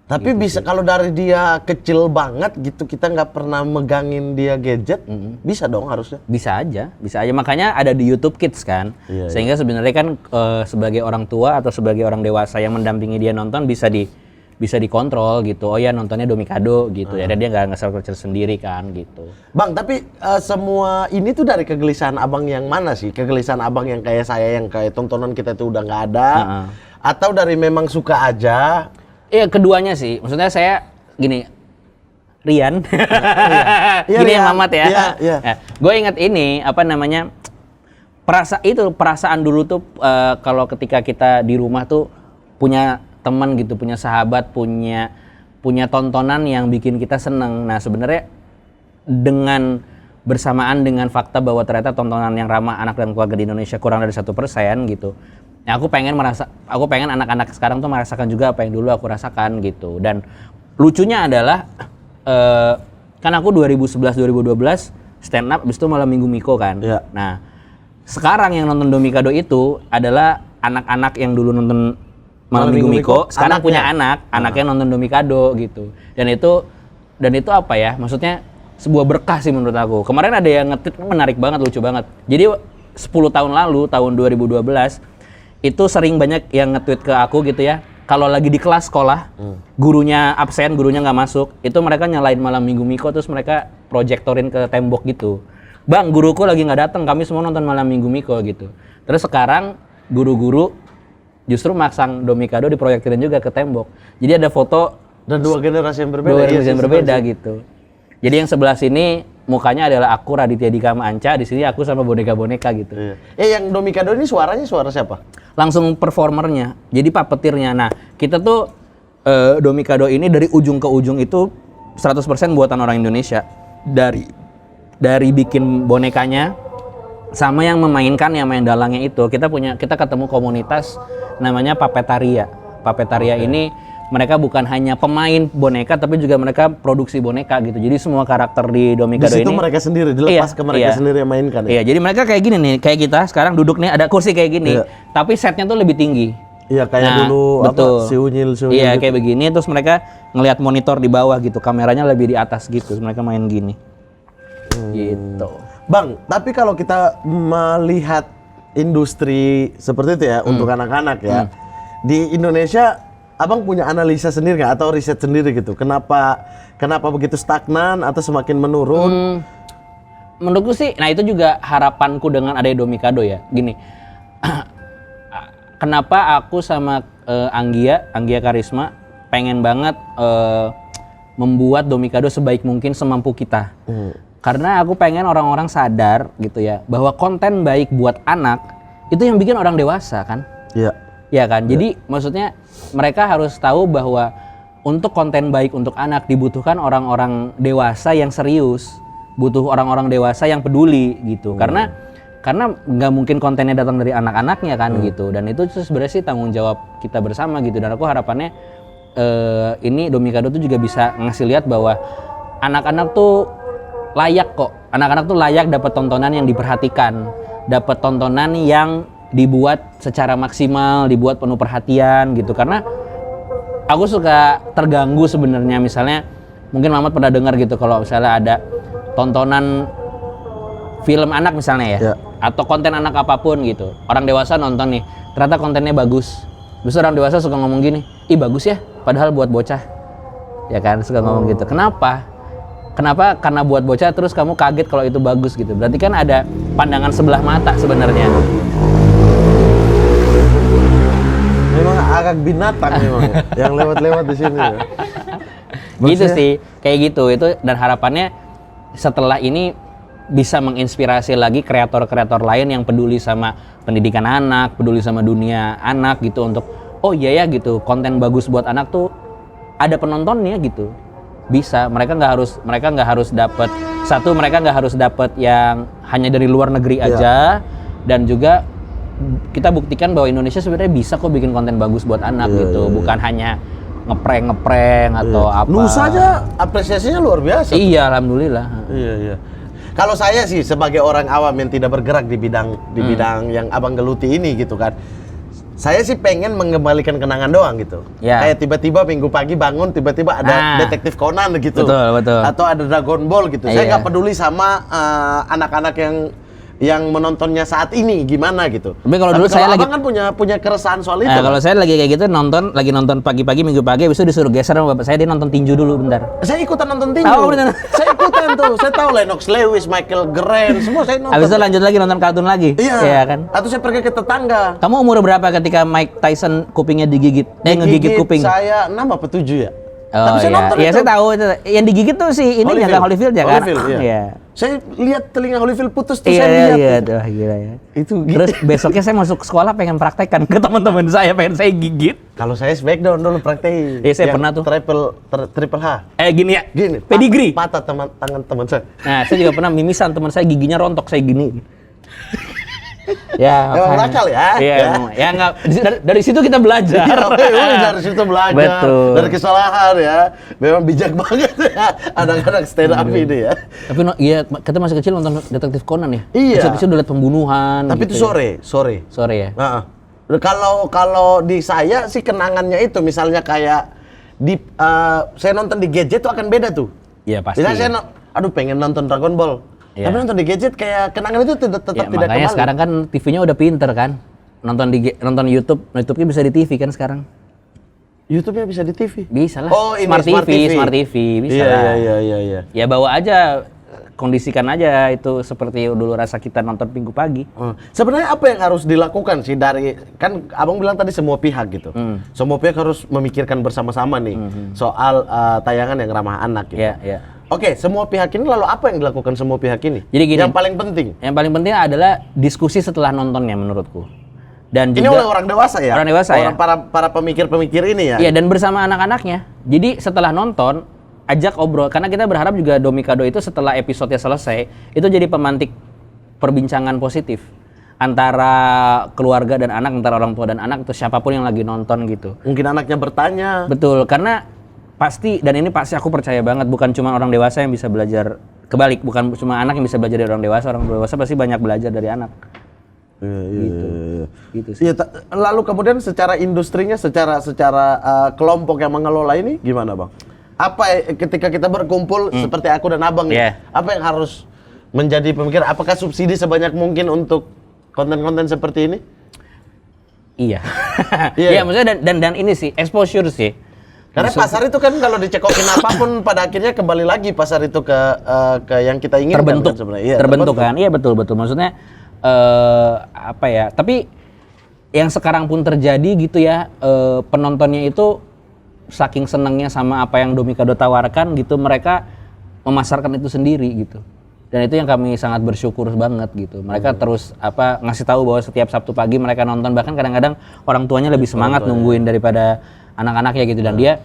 Tapi gitu bisa kalau dari dia kecil banget gitu kita nggak pernah megangin dia gadget, bisa dong harusnya. Bisa aja. Makanya ada di YouTube Kids kan. Iya, sehingga sebenarnya kan sebagai orang tua atau sebagai orang dewasa yang mendampingi dia nonton bisa dikontrol gitu. Oh ya nontonnya Domikado gitu ya. Dan dia nggak nge-search sendiri kan gitu. Bang, tapi semua ini tuh dari kegelisahan abang yang mana sih? Kegelisahan abang yang kayak saya yang kayak tontonan kita itu udah nggak ada, atau dari memang suka aja? Iya, keduanya sih. Maksudnya saya gini, Rian, Iya, gini Rian. ya Mamat ya. Iya. Gue inget ini apa namanya, perasaan dulu tuh kalau ketika kita di rumah tuh punya teman gitu, punya sahabat, punya tontonan yang bikin kita seneng. Nah sebenarnya dengan bersamaan dengan fakta bahwa ternyata tontonan yang ramah anak dan keluarga di Indonesia kurang dari 1% gitu. Ya, aku pengen anak-anak sekarang tuh merasakan juga apa yang dulu aku rasakan gitu. Dan lucunya adalah kan aku 2011-2012 stand up, habis itu Malam Minggu Miko kan. Ya. Nah, sekarang yang nonton Domikado itu adalah anak-anak yang dulu nonton Malam Minggu Miko, sekarang punya anaknya nonton Domikado gitu. Dan itu apa ya? Maksudnya sebuah berkah sih menurut aku. Kemarin ada yang nge-tweet menarik banget, lucu banget. Jadi 10 tahun lalu, tahun 2012 itu sering banyak yang nge-tweet ke aku gitu ya, kalau lagi di kelas sekolah, gurunya absen, gurunya nggak masuk, itu mereka nyalain Malam Minggu Miko, terus mereka projektorin ke tembok gitu. Bang, guruku lagi nggak datang, kami semua nonton Malam Minggu Miko gitu. Terus sekarang guru-guru justru maksang Domikado diproyektirin juga ke tembok. Jadi ada foto dan dua generasi yang berbeda. Dua generasi yang berbeda gitu. Jadi yang sebelah sini mukanya adalah aku Raditya Dika Anca, di sini aku sama boneka-boneka gitu. Iya. Yang Domikado ini suara siapa? Langsung performernya. Jadi puppeteernya. Nah, kita tuh Domikado ini dari ujung ke ujung itu 100% buatan orang Indonesia. Dari bikin bonekanya sama yang memainkan, yang main dalangnya itu. Kita ketemu komunitas namanya Papetaria. Papetaria ini mereka bukan hanya pemain boneka, tapi juga mereka produksi boneka gitu. Jadi semua karakter di Domikado ini. Di situ mereka sendiri, dilepas ke mereka sendiri yang mainkan. Iya, jadi mereka kayak gini nih, kayak kita sekarang duduk nih ada kursi kayak gini, tapi setnya tuh lebih tinggi. Iya, kayak dulu betul. Si Unyil Iya, gitu. kayak begini, terus mereka ngelihat monitor di bawah gitu, kameranya lebih di atas gitu, terus mereka main gini. Gitu. Bang, tapi kalau kita melihat industri seperti itu ya untuk anak-anak ya, di Indonesia, abang punya analisa sendiri nggak atau riset sendiri gitu? Kenapa begitu stagnan atau semakin menurun? Menurutku sih, nah itu juga harapanku dengan adanya Domikado ya. Gini, kenapa aku sama Anggia Karisma pengen banget membuat Domikado sebaik mungkin semampu kita. Karena aku pengen orang-orang sadar gitu ya, bahwa konten baik buat anak itu yang bikin orang dewasa kan? Iya. Iya kan? Jadi maksudnya mereka harus tahu bahwa untuk konten baik untuk anak dibutuhkan orang-orang dewasa yang serius, butuh orang-orang dewasa yang peduli gitu. Karena nggak mungkin kontennya datang dari anak-anaknya kan gitu. Dan itu sebenarnya sih tanggung jawab kita bersama gitu. Dan aku harapannya ini Domikado tuh juga bisa ngasih lihat bahwa anak-anak tuh layak kok. Anak-anak tuh layak dapat tontonan yang diperhatikan, dapat tontonan yang dibuat secara maksimal, dibuat penuh perhatian gitu. Karena aku suka terganggu sebenarnya, misalnya mungkin Mamat pernah dengar gitu kalau misalnya ada tontonan film anak misalnya ya, atau konten anak apapun gitu. Orang dewasa nonton nih, ternyata kontennya bagus. Terus orang dewasa suka ngomong gini, "Ih bagus ya," padahal buat bocah. Ya kan, suka ngomong gitu. Kenapa? Karena buat bocah terus kamu kaget kalau itu bagus gitu. Berarti kan ada pandangan sebelah mata sebenarnya. Memang agak binatang memang ya, yang lewat-lewat di sini ya. Gitu sih, kayak gitu. Itu dan harapannya setelah ini bisa menginspirasi lagi kreator-kreator lain yang peduli sama pendidikan anak, peduli sama dunia anak gitu, untuk oh iya ya gitu, konten bagus buat anak tuh ada penontonnya gitu. Bisa, mereka nggak harus dapat satu, mereka nggak harus dapat yang hanya dari luar negeri aja, dan juga kita buktikan bahwa Indonesia sebenarnya bisa kok bikin konten bagus buat anak gitu, bukan hanya ngeprank atau apa. Nusa aja apresiasinya luar biasa. Iya, alhamdulillah. Iya. Kalau saya sih sebagai orang awam yang tidak bergerak di bidang yang abang geluti ini gitu kan, saya sih pengen mengembalikan kenangan doang gitu. Ya. Kayak tiba-tiba minggu pagi bangun, tiba-tiba ada Detektif Conan gitu. Betul. Atau ada Dragon Ball gitu. Saya nggak peduli sama anak-anak yang menontonnya saat ini gimana gitu. Tapi kalau dulu saya abang kan punya keresahan soal itu. Kalau saya lagi kayak gitu lagi nonton pagi-pagi minggu pagi, habis itu disuruh geser sama bapak saya, dia nonton tinju dulu bentar. Saya ikutan nonton tinju. Oh, bener. Saya ikutan tuh. Saya tahu Lennox Lewis, Michael Grant, semua saya nonton. Habis itu lanjut lagi nonton kartun lagi. Iya kan. Atau saya pergi ke tetangga. Kamu umur berapa ketika Mike Tyson kupingnya digigit? Ngegigit kuping. Saya 6 apa 7 ya? Oh, tapi saya nonton itu. Saya tahu itu. Yang digigit tuh si ini ya, Holyfield ya kan? Iya. Saya lihat telinga Holyfield putus tuh, saya lihat. Iya, tuh gila ya. Itu terus besoknya saya masuk sekolah pengen praktekkan ke teman-teman saya, pengen saya gigit. Kalau saya Smackdown dulu praktekin. Iya, saya pernah tuh. Triple H. Gini ya. Gini. Pedigree. Patah tangan teman saya. Nah, saya juga pernah mimisan, teman saya giginya rontok, saya gini. Ya, memang nakal ya. Iya, ya enggak, dari situ kita belajar. Dari situ belajar. Betul. Dari kesalahan ya. Memang bijak banget ya anak-anak stand up ini ya. Tapi iya, kita masih kecil nonton Detektif Conan ya. Iya. Masih kecil udah lihat pembunuhan. Tapi gitu itu sore. Sore ya. Kalau di saya sih kenangannya itu misalnya kayak saya nonton di gadget tuh akan beda tuh. Iya pasti. Misalnya saya pengen nonton Dragon Ball. Ya. Tapi nonton di gadget kayak kenangan itu tetap tidak kembali. Makanya sekarang kan TV-nya udah pinter kan. Nonton YouTube-nya bisa di TV kan sekarang. YouTube-nya bisa di TV? Bisa lah. Oh, ini Smart TV bisa lah. Iya. Ya bawa aja, kondisikan aja itu seperti dulu rasa kita nonton Minggu pagi. Sebenarnya apa yang harus dilakukan sih dari, kan abang bilang tadi semua pihak gitu. Semua pihak harus memikirkan bersama-sama nih soal tayangan yang ramah anak gitu. Iya. Oke, semua pihak ini lalu apa yang dilakukan semua pihak ini? Jadi gini, yang paling penting adalah diskusi setelah nontonnya menurutku. Dan ini juga oleh orang dewasa ya? Orang dewasa ya? Para pemikir-pemikir ini ya? Iya, dan bersama anak-anaknya. Jadi setelah nonton, ajak obrol. Karena kita berharap juga Domikado itu setelah episodenya selesai, itu jadi pemantik perbincangan positif. Antara keluarga dan anak, antara orang tua dan anak, atau siapapun yang lagi nonton gitu. Mungkin anaknya bertanya. Betul, karena pasti, dan ini pasti aku percaya banget, bukan cuma orang dewasa yang bisa belajar, kebalik, bukan cuma anak yang bisa belajar dari orang dewasa pasti banyak belajar dari anak. Gitu sih. Lalu kemudian secara industrinya, secara kelompok yang mengelola ini gimana bang? Apa ketika kita berkumpul seperti aku dan abang, apa yang harus menjadi pemikiran? Apakah subsidi sebanyak mungkin untuk konten-konten seperti ini? Iya. Iya. Iya, maksudnya dan ini sih exposure sih. Karena pasar itu kan kalau dicekokin apapun pada akhirnya kembali lagi pasar itu ke yang kita inginkan terbentuk kan sebenarnya. Iya, terbentuk kan. Iya betul. Maksudnya apa ya? Tapi yang sekarang pun terjadi gitu ya, penontonnya itu saking senangnya sama apa yang Domikado tawarkan gitu, mereka memasarkan itu sendiri gitu. Dan itu yang kami sangat bersyukur banget gitu. Mereka terus ngasih tahu bahwa setiap Sabtu pagi mereka nonton, bahkan kadang-kadang orang tuanya lebih semangat nungguin daripada anak-anaknya gitu. Dan dia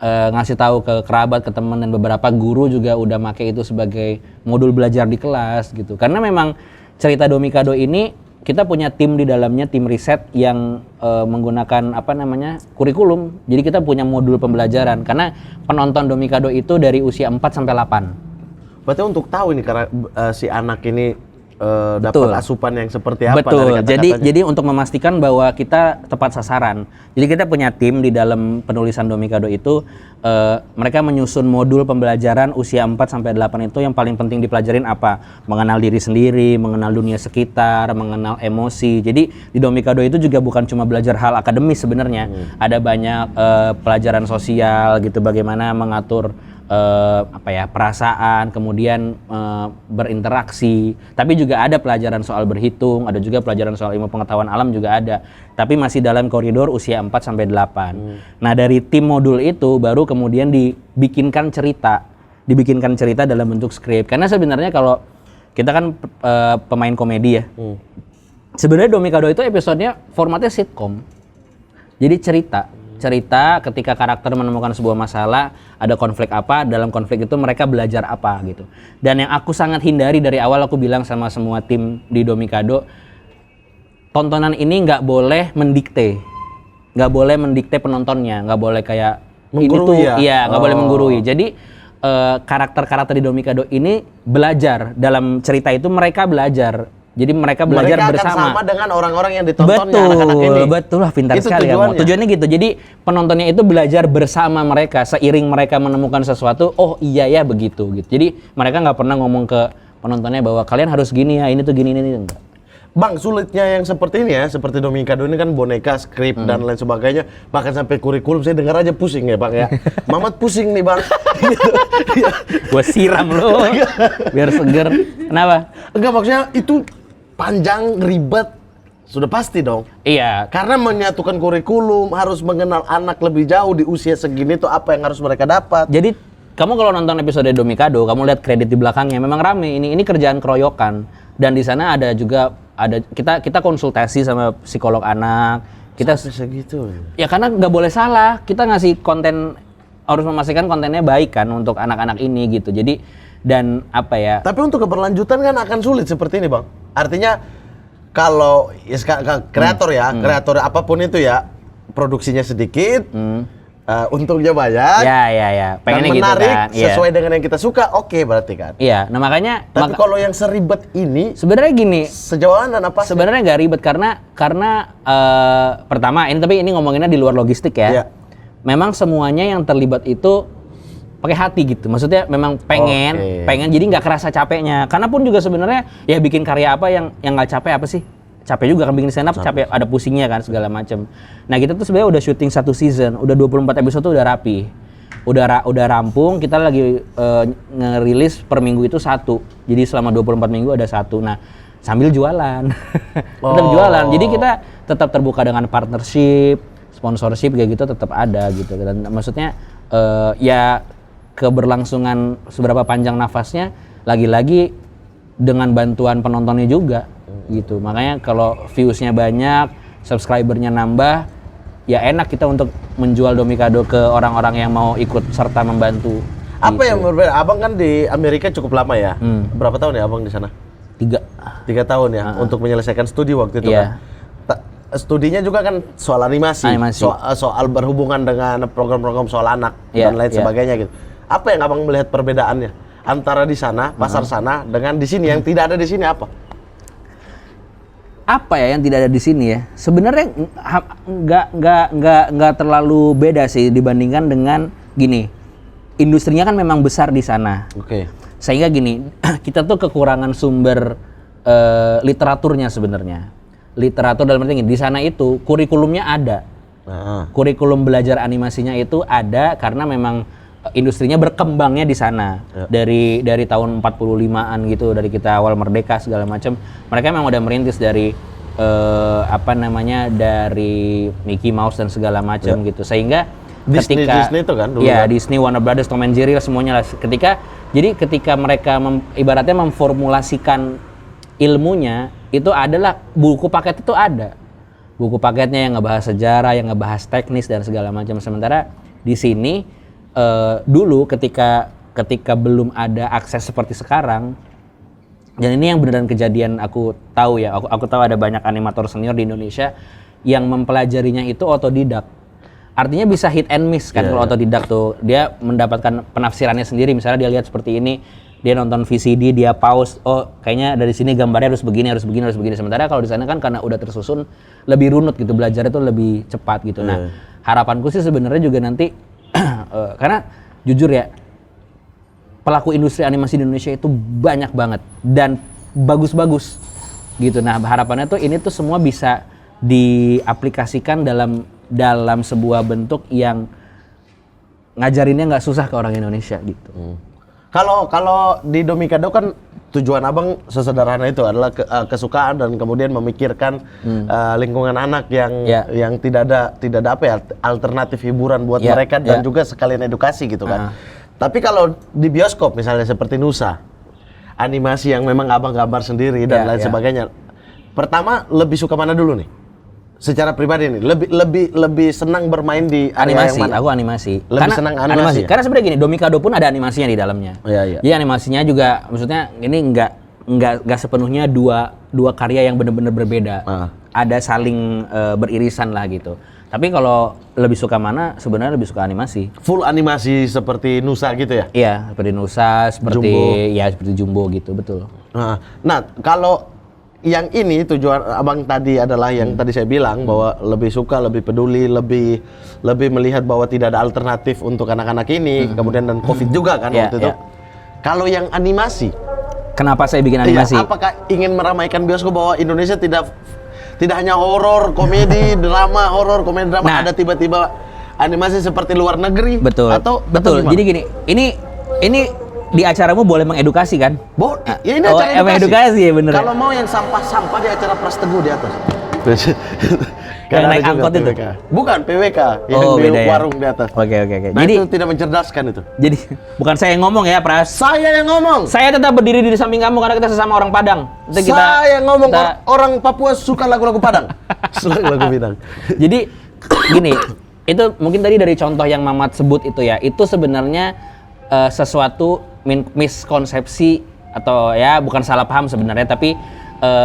ngasih tahu ke kerabat, ke teman, dan beberapa guru juga udah make itu sebagai modul belajar di kelas gitu. Karena memang cerita Domikado ini kita punya tim di dalamnya, tim riset yang menggunakan kurikulum. Jadi kita punya modul pembelajaran karena penonton Domikado itu dari usia 4 sampai 8. Berarti untuk tahu ini karena si anak ini dapat asupan yang seperti apa. Betul. Jadi untuk memastikan bahwa kita tepat sasaran. Jadi kita punya tim di dalam penulisan Domikado itu, mereka menyusun modul pembelajaran usia 4 sampai 8 itu yang paling penting dipelajarin apa? Mengenal diri sendiri, mengenal dunia sekitar, mengenal emosi. Jadi di Domikado itu juga bukan cuma belajar hal akademis sebenarnya. Ada banyak pelajaran sosial gitu, bagaimana mengatur perasaan, kemudian berinteraksi. Tapi juga ada pelajaran soal berhitung, ada juga pelajaran soal ilmu pengetahuan alam juga ada. Tapi masih dalam koridor usia 4 sampai 8. Nah, dari tim modul itu baru kemudian dibikinkan cerita dalam bentuk skrip. Karena sebenarnya kalau kita kan pemain komedi ya. Sebenarnya Domikado itu episodenya formatnya sitkom. Jadi cerita ketika karakter menemukan sebuah masalah, ada konflik apa, dalam konflik itu mereka belajar apa gitu. Dan yang aku sangat hindari dari awal, aku bilang sama semua tim di Domikado, tontonan ini nggak boleh mendikte penontonnya, nggak boleh kayak menggurui nggak boleh menggurui. Jadi karakter-karakter di Domikado ini belajar, dalam cerita itu mereka belajar. Jadi mereka belajar mereka bersama. Mereka akan sama dengan orang-orang yang ditontonnya, anak-anak ini. Betul lah, pintar itu sekali kamu. Tujuannya gitu. Jadi penontonnya itu belajar bersama mereka, seiring mereka menemukan sesuatu. Oh iya ya begitu gitu. Jadi mereka nggak pernah ngomong ke penontonnya bahwa kalian harus gini ya, ini tuh gini ini enggak. Bang, sulitnya yang seperti ini ya, seperti Domikado ini kan boneka, skrip dan lain sebagainya, bahkan sampai kurikulum saya dengar aja pusing ya Bang ya. Mamat pusing nih Bang. Gua siram lo biar seger. Kenapa? Enggak, maksudnya itu panjang, ribet, sudah pasti dong. Iya. Karena menyatukan kurikulum, harus mengenal anak lebih jauh di usia segini tuh apa yang harus mereka dapat. Jadi kamu kalau nonton episode Domikado, kamu lihat kredit di belakangnya memang rame. Ini kerjaan keroyokan. Dan di sana ada juga kita konsultasi sama psikolog anak. Kita segitu. Ya karena nggak boleh salah. Kita ngasih konten, harus memastikan kontennya baik kan untuk anak-anak ini gitu. Jadi dan Tapi untuk keberlanjutan kan akan sulit seperti ini Bang. Artinya kalau kreator kreator apapun itu ya, produksinya sedikit, untungnya banyak. Ya. Pengennya dan menarik gitu kan. Sesuai dengan yang kita suka, oke berarti kan. Iya, nah makanya. Tapi kalau yang seribet ini, sebenarnya gini. Sejauh mana apa? Sebenarnya nggak ribet karena pertama tapi ini ngomonginnya di luar logistik ya. Iya. Memang semuanya yang terlibat itu pakai hati gitu. Maksudnya memang pengen jadi nggak kerasa capeknya. Karena pun juga sebenarnya ya bikin karya apa yang nggak capek apa sih? Capek juga kan bikin stand up, capek, ada pusingnya kan segala macem. Nah kita tuh sebenarnya udah syuting 1 season, udah 24 episode tuh udah rapi. Udah rampung, kita lagi ngerilis per minggu itu 1. Jadi selama 24 minggu ada 1. Nah, sambil jualan. Tetap jualan. Jadi kita tetap terbuka dengan partnership, sponsorship kayak gitu tetap ada gitu. Dan maksudnya ya keberlangsungan seberapa panjang nafasnya lagi-lagi dengan bantuan penontonnya juga gitu. Makanya kalau views-nya banyak, subscriber-nya nambah, ya enak kita untuk menjual Domikado ke orang-orang yang mau ikut serta membantu. Apa yang berbeda? Abang kan di Amerika cukup lama ya. Berapa tahun ya Abang di sana? 3 tahun ya untuk menyelesaikan studi waktu itu kan. Studinya juga kan soal animasi. Soal berhubungan dengan program-program soal anak dan lain sebagainya gitu. Apa yang Abang melihat perbedaannya antara di sana, pasar sana dengan di sini yang tidak ada di sini apa? Apa ya yang tidak ada di sini ya? Sebenarnya nggak terlalu beda sih dibandingkan dengan gini. Industrinya kan memang besar di sana. Oke. Sehingga gini, kita tuh kekurangan sumber literaturnya sebenarnya. Literatur dalam arti gini, di sana itu kurikulumnya ada. Kurikulum belajar animasinya itu ada karena memang industrinya berkembangnya di sana. Dari tahun 45-an gitu, dari kita awal merdeka segala macam. Mereka memang udah merintis dari dari Mickey Mouse dan segala macam gitu. Sehingga Disney itu kan dulu. Ya, Disney, Warner Brothers, Tom and Jerry semuanya lah. Ketika mereka ibaratnya memformulasikan ilmunya, itu adalah buku paket itu ada. Buku paketnya yang ngebahas sejarah, yang ngebahas teknis dan segala macam. Sementara di sini dulu ketika belum ada akses seperti sekarang, dan ini yang beneran kejadian aku tahu ya. Aku tahu ada banyak animator senior di Indonesia yang mempelajarinya itu otodidak. Artinya bisa hit and miss kan kalau otodidak tuh. Dia mendapatkan penafsirannya sendiri. Misalnya dia lihat seperti ini, dia nonton VCD, dia pause, oh kayaknya dari sini gambarnya harus begini. Sementara kalau di sana kan karena udah tersusun lebih runut gitu, belajarnya tuh lebih cepat gitu. Nah, harapanku sih sebenarnya juga nanti karena jujur ya, pelaku industri animasi di Indonesia itu banyak banget dan bagus-bagus gitu. Nah, harapannya tuh ini tuh semua bisa diaplikasikan dalam sebuah bentuk yang ngajarinnya nggak susah ke orang Indonesia gitu. Kalau di Domikado kan tujuan abang sesederhana itu adalah kesukaan dan kemudian memikirkan lingkungan anak yang tidak ada apa ya, alternatif hiburan buat mereka dan juga sekalian edukasi gitu kan. Tapi kalau di bioskop misalnya seperti Nusa, animasi yang memang abang gambar sendiri dan lain sebagainya. Pertama lebih suka mana dulu nih? Secara pribadi nih, lebih senang bermain di animasi. Yang mana? Aku animasi. Lebih senang animasi. Karena sebenarnya gini, Domikado pun ada animasinya di dalamnya. Jadi animasinya juga, maksudnya ini nggak sepenuhnya dua karya yang benar-benar berbeda. Ada saling beririsan lah gitu. Tapi kalau lebih suka mana, sebenarnya lebih suka animasi. Full animasi seperti Nusa gitu ya? Iya, seperti Nusa, seperti Jumbo gitu, betul. Nah, kalau yang ini tujuan abang tadi adalah yang tadi saya bilang bahwa lebih suka, lebih peduli, lebih melihat bahwa tidak ada alternatif untuk anak-anak ini, kemudian dan COVID juga kan waktu itu. Kalau yang animasi, kenapa saya bikin animasi? Apakah ingin meramaikan bioskop bahwa Indonesia tidak hanya horor, komedi, drama, horor, komedi, drama, ada tiba-tiba animasi seperti luar negeri? Betul. Betul. Jadi gini, ini di acaramu boleh mengedukasi kan? Ya ini acara edukasi ya bener. Kalau mau yang sampah-sampah di acara Pras Teguh di atas. Yang naik angkot itu? Bukan, PWK yang di warung di atas. Oke. Nah, jadi itu tidak mencerdaskan itu. Jadi bukan saya yang ngomong ya, Pras. Saya yang ngomong. Saya tetap berdiri di samping kamu karena kita sesama orang Padang. Saya yang ngomong, orang Papua suka lagu-lagu Padang. Lagu Padang. Jadi gini, itu mungkin tadi dari contoh yang Mamat sebut itu ya, itu sebenarnya sesuatu miskonsepsi atau ya bukan salah paham sebenarnya, tapi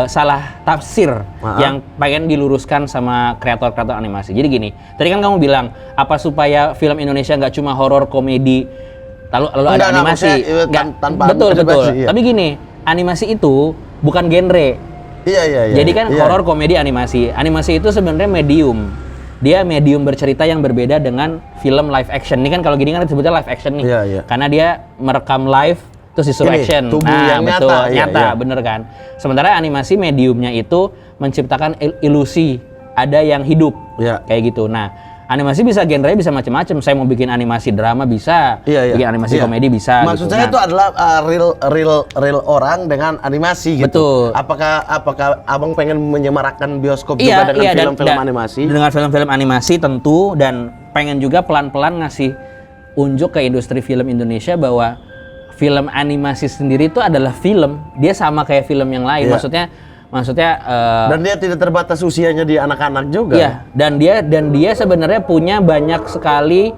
salah tafsir yang pengen diluruskan sama kreator-kreator animasi. Jadi gini, tadi kan kamu bilang apa supaya film Indonesia nggak cuma horor, komedi, lalu ada animasi. Betul. Iya. Tapi gini, animasi itu bukan genre. Iya. Jadi kan horor, komedi, animasi. Animasi itu sebenarnya medium. Dia medium bercerita yang berbeda dengan film live action. Ini kan kalau gini kan disebutnya live action nih. Iya. Karena dia merekam live terus disuruh action. Tubuh yang nyata, bener kan. Sementara animasi mediumnya itu menciptakan ilusi, ada yang hidup. Kayak gitu. Nah, animasi bisa genre bisa macam-macam. Saya mau bikin animasi drama bisa, bikin animasi komedi bisa. Maksud gitu. saya itu adalah real orang dengan animasi gitu. Betul. Apakah abang pengen menyemarakkan bioskop juga dengan film-film animasi? Dengan film-film animasi tentu, dan pengen juga pelan-pelan ngasih unjuk ke industri film Indonesia bahwa film animasi sendiri itu adalah film. Dia sama kayak film yang lain. Maksudnya dan dia tidak terbatas usianya di anak-anak juga. Iya, dan dia sebenarnya punya banyak sekali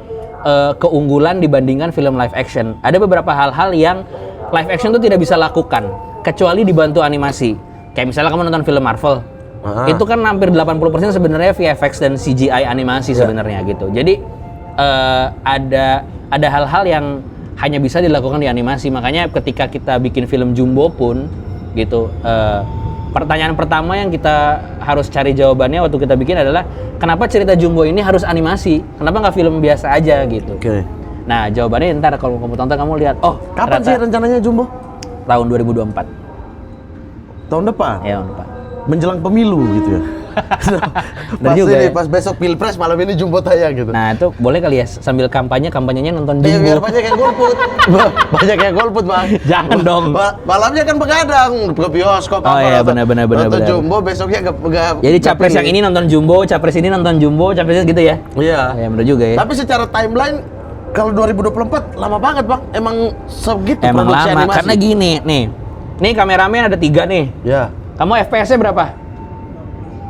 keunggulan dibandingkan film live action. Ada beberapa hal-hal yang live action itu tidak bisa lakukan kecuali dibantu animasi. Kayak misalnya kamu nonton film Marvel. Itu kan hampir 80% sebenarnya VFX dan CGI animasi sebenarnya gitu. Jadi ada hal-hal yang hanya bisa dilakukan di animasi. Makanya ketika kita bikin film Jumbo pun gitu, pertanyaan pertama yang kita harus cari jawabannya waktu kita bikin adalah kenapa cerita Jumbo ini harus animasi? Kenapa nggak film biasa aja gitu? Nah, jawabannya ntar kalau kamu tonton kamu lihat. Oh, Kapan sih rencananya Jumbo? tahun 2024. Tahun depan? Ya, tahun depan. Menjelang pemilu gitu ya? Pas juga ini, ya. pas besok Pilpres malam ini Jumbo tayang gitu. Nah, itu boleh kali ya sambil kampanyenya nonton Iya, Jumbo. biar banyak yang golput. Banyak yang golput, Bang. Jangan dong. Malamnya kan begadang ke bioskop. Oh iya, benar. Nonton Jumbo, besoknya Jadi capres yang ini nonton Jumbo, capres ini nonton Jumbo, capresnya gitu ya? Iya. Ya, benar juga ya. Tapi secara timeline, kalau 2024 lama banget, Bang. Emang segitu Emang produksi lama, animasi. karena gini, nih kameramen ada 3 nih. Ya. Kamu FPS-nya berapa?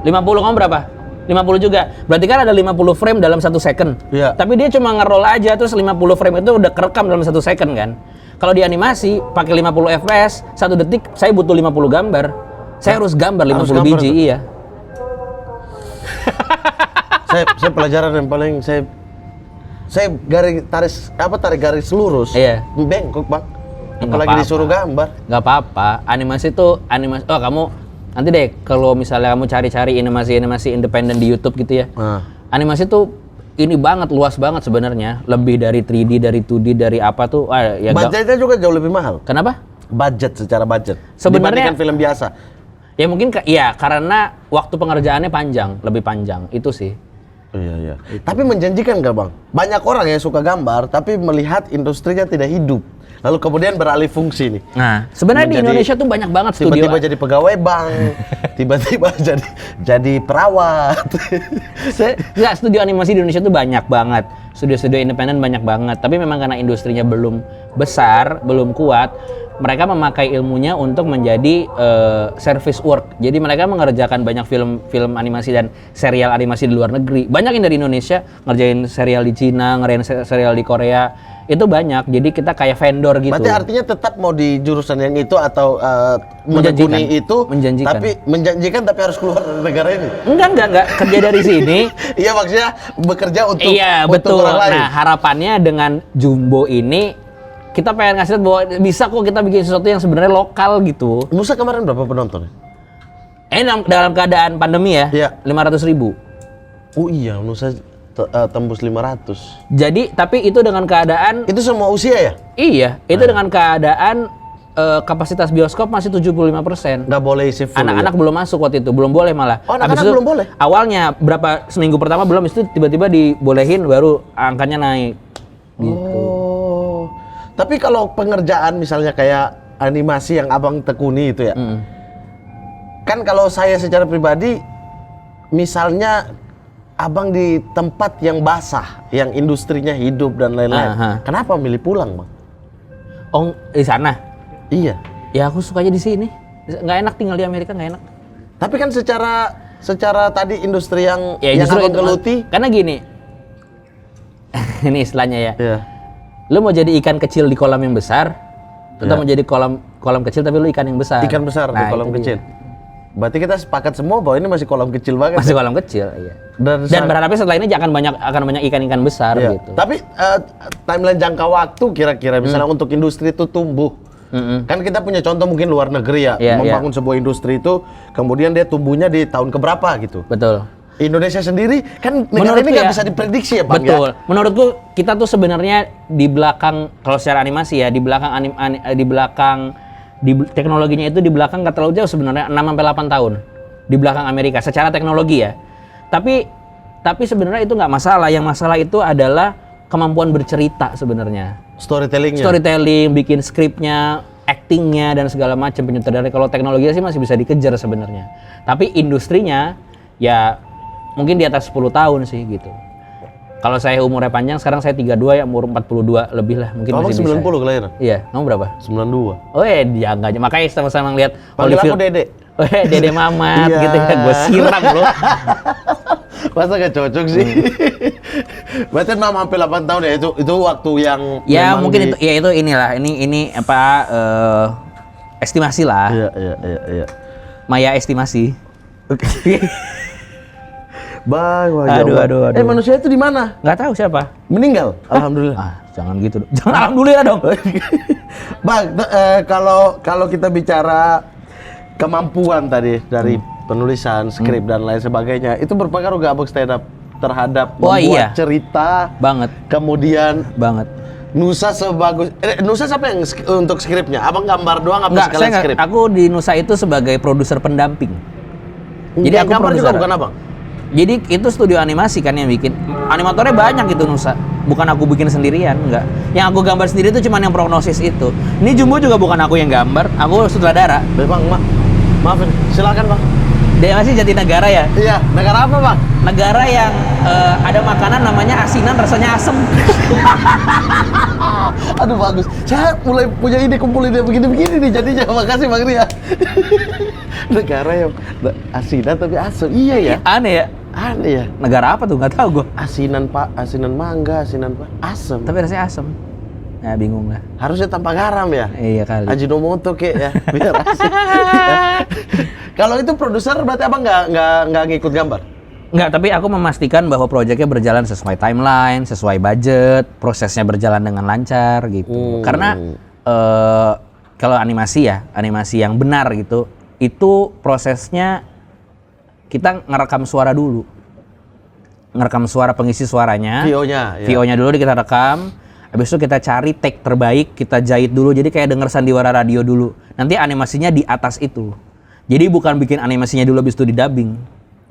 50, kamu berapa? 50 juga. Berarti kan ada 50 frame dalam 1 second. Iya. Tapi dia cuma nge-roll aja, terus 50 frame itu udah kerekam dalam 1 second kan. Kalau di animasi, pakai 50 FPS, 1 detik saya butuh 50 gambar. Saya harus gambar 50 Harus gambar biji, itu. iya. saya pelajaran yang paling saya tarik garis lurus. Iya. Bengkok, Bang. Nggak Apalagi apa-apa. disuruh gambar. Nggak apa-apa, animasi. Oh, kamu nanti deh kalau misalnya kamu cari-cari animasi independen di YouTube gitu ya. Animasi tuh ini banget, luas banget sebenarnya. Lebih dari 3D, dari 2D, dari apa tuh. Ya Budgetnya juga jauh lebih mahal. Kenapa? Secara budget. Sebenarnya dibandingkan film biasa. Ya mungkin ya karena waktu pengerjaannya lebih panjang itu sih. Iya. Tapi menjanjikan nggak, Bang? Banyak orang yang suka gambar tapi melihat industrinya tidak hidup. Lalu kemudian beralih fungsi nih. Nah, sebenarnya di Indonesia tuh banyak banget studio. Tiba-tiba jadi pegawai bank, tiba-tiba jadi perawat. Nggak, studio animasi di Indonesia tuh banyak banget. Studio-studio independen banyak banget. Tapi memang karena industrinya belum besar, belum kuat, mereka memakai ilmunya untuk menjadi service work. Jadi mereka mengerjakan banyak film animasi dan serial animasi di luar negeri. Banyak yang dari Indonesia ngerjain serial di Cina, ngerjain serial di Korea. Itu banyak. Jadi kita kayak vendor gitu. Berarti artinya tetap mau di jurusan yang itu atau Menjanjikan. menekuni itu, Menjanjikan. tapi menjanjikan tapi harus keluar dari negara ini. Enggak kerja dari sini. Iya, maksudnya bekerja untuk Iya, untuk betul. orang lain. Nah, harapannya dengan Jumbo ini kita pengen ngasih lihat bahwa bisa kok kita bikin sesuatu yang sebenarnya lokal gitu. Nusa kemarin berapa penonton? Dalam keadaan pandemi ya, Iya. 500.000. Oh iya, Nusa tembus 500. Jadi, tapi itu dengan keadaan Itu semua usia ya? iya, itu dengan keadaan kapasitas bioskop masih 75%. Nggak boleh isi full. Anak-anak ya? belum masuk waktu itu, belum boleh malah. Oh, anak-anak Habis itu, belum boleh? Awalnya seminggu pertama belum, itu tiba-tiba dibolehin, baru angkanya naik. Gitu. Oh. Tapi kalau pengerjaan misalnya kayak animasi yang Abang tekuni itu ya. Kan kalau saya secara pribadi misalnya Abang di tempat yang basah, yang industrinya hidup dan lain-lain. Kenapa milih pulang, Bang? Oh, di sana? Iya. Ya aku sukanya di sini. Nggak enak tinggal di Amerika, nggak enak. Tapi kan secara tadi industri yang Ya yang justru Abang itu, geluti. karena gini. Ini istilahnya ya. Iya. Lu mau jadi ikan kecil di kolam yang besar, atau mau jadi kolam kecil tapi lu ikan yang besar. Ikan besar di kolam itu kecil. dia. Berarti kita sepakat semua bahwa ini masih kolam kecil banget. Masih kolam kecil, iya. Dan berharapnya setelah ini akan banyak ikan-ikan besar Iya. gitu. Tapi timeline jangka waktu kira-kira misalnya untuk industri itu tumbuh. Kan kita punya contoh mungkin luar negeri ya, Iya, membangun sebuah industri itu, kemudian dia tumbuhnya di tahun keberapa gitu. Betul. Indonesia sendiri kan negara Menurutku ini nggak ya, bisa diprediksi ya, Bang. betul. Ya? Menurutku kita tuh sebenarnya di belakang, kalau secara animasi ya, di belakang teknologinya itu di belakang nggak terlalu jauh sebenarnya, 6-8 tahun di belakang Amerika secara teknologi ya. Tapi sebenarnya itu nggak masalah. Yang masalah itu adalah kemampuan bercerita sebenarnya. Storytellingnya. Storytelling, bikin skripnya, actingnya dan segala macam, penyutradaran. Kalau teknologinya sih masih bisa dikejar sebenarnya. Tapi industrinya ya mungkin di atas 10 tahun sih gitu. Kalau saya umurnya panjang, sekarang saya 32 ya, umur 42 lebih lah, mungkin Abang masih bisa. 90 kelahiran? Iya, kamu berapa? 92. Oh ya, enggak, makanya sama-sama ngeliat Panggil aku Dede. Oh ya, Dede Mamat Iya. gitu ya, gue siram loh. Masa gak cocok sih? Berarti 6-8 tahun ya, itu waktu yang Ya memang mungkin itu, ya itu inilah, ini apa, estimasi lah. Iya. Maya estimasi. Bang, wah, Aduh, jauh. aduh. Manusia itu di mana? Nggak tahu siapa. Meninggal. Alhamdulillah. Ah, jangan gitu dong. Jangan alhamdulillah dong. Bang, kalau kita bicara kemampuan tadi dari penulisan, skrip dan lain sebagainya, itu berpengaruh gak Abang stand up terhadap Wah, membuat iya. cerita Banget. kemudian Banget. Nusa sebagus Nusa siapa yang untuk skripnya? Abang gambar doang apa Enggak, sekalian saya skrip? aku di Nusa itu sebagai produser pendamping. Jadi Yang aku gambar juga produser. bukan abang? Jadi itu studio animasi kan yang bikin. Animatornya banyak gitu Nusa. Bukan aku bikin sendirian, enggak. Yang aku gambar sendiri itu cuma yang prognosis itu. Ini Jumbo juga bukan aku yang gambar, aku sutradara. Bang, maafin, silakan bang. Dia masih Jatinegara ya. Iya, negara apa bang? Negara yang ada makanan namanya asinan rasanya asem. Aduh bagus, saya mulai punya ide kumpul ide begini-begini nih jadinya. Makasih bang Ria. Negara yang asinan tapi asem, iya ya. Aneh ya. Aneh ya. Negara apa tuh? Nggak tahu gue. Asinan pak, asinan mangga, asinan pak, asem. Tapi rasanya asem. Ya bingung lah. Harusnya tanpa garam ya. Iya kali. Ajinomoto kek ya, biar asem. Kalau itu produser berarti abang nggak ngikut gambar? Nggak, tapi aku memastikan bahwa proyeknya berjalan sesuai timeline, sesuai budget, prosesnya berjalan dengan lancar gitu. Karena kalau animasi ya, animasi yang benar gitu, itu prosesnya kita ngerekam suara dulu. Ngerekam suara pengisi suaranya. VO-nya. Ya. VO-nya dulu kita rekam. Habis itu kita cari take terbaik, kita jahit dulu. Jadi kayak denger sandiwara radio dulu. Nanti animasinya di atas itu. Jadi bukan bikin animasinya dulu habis itu di dubbing.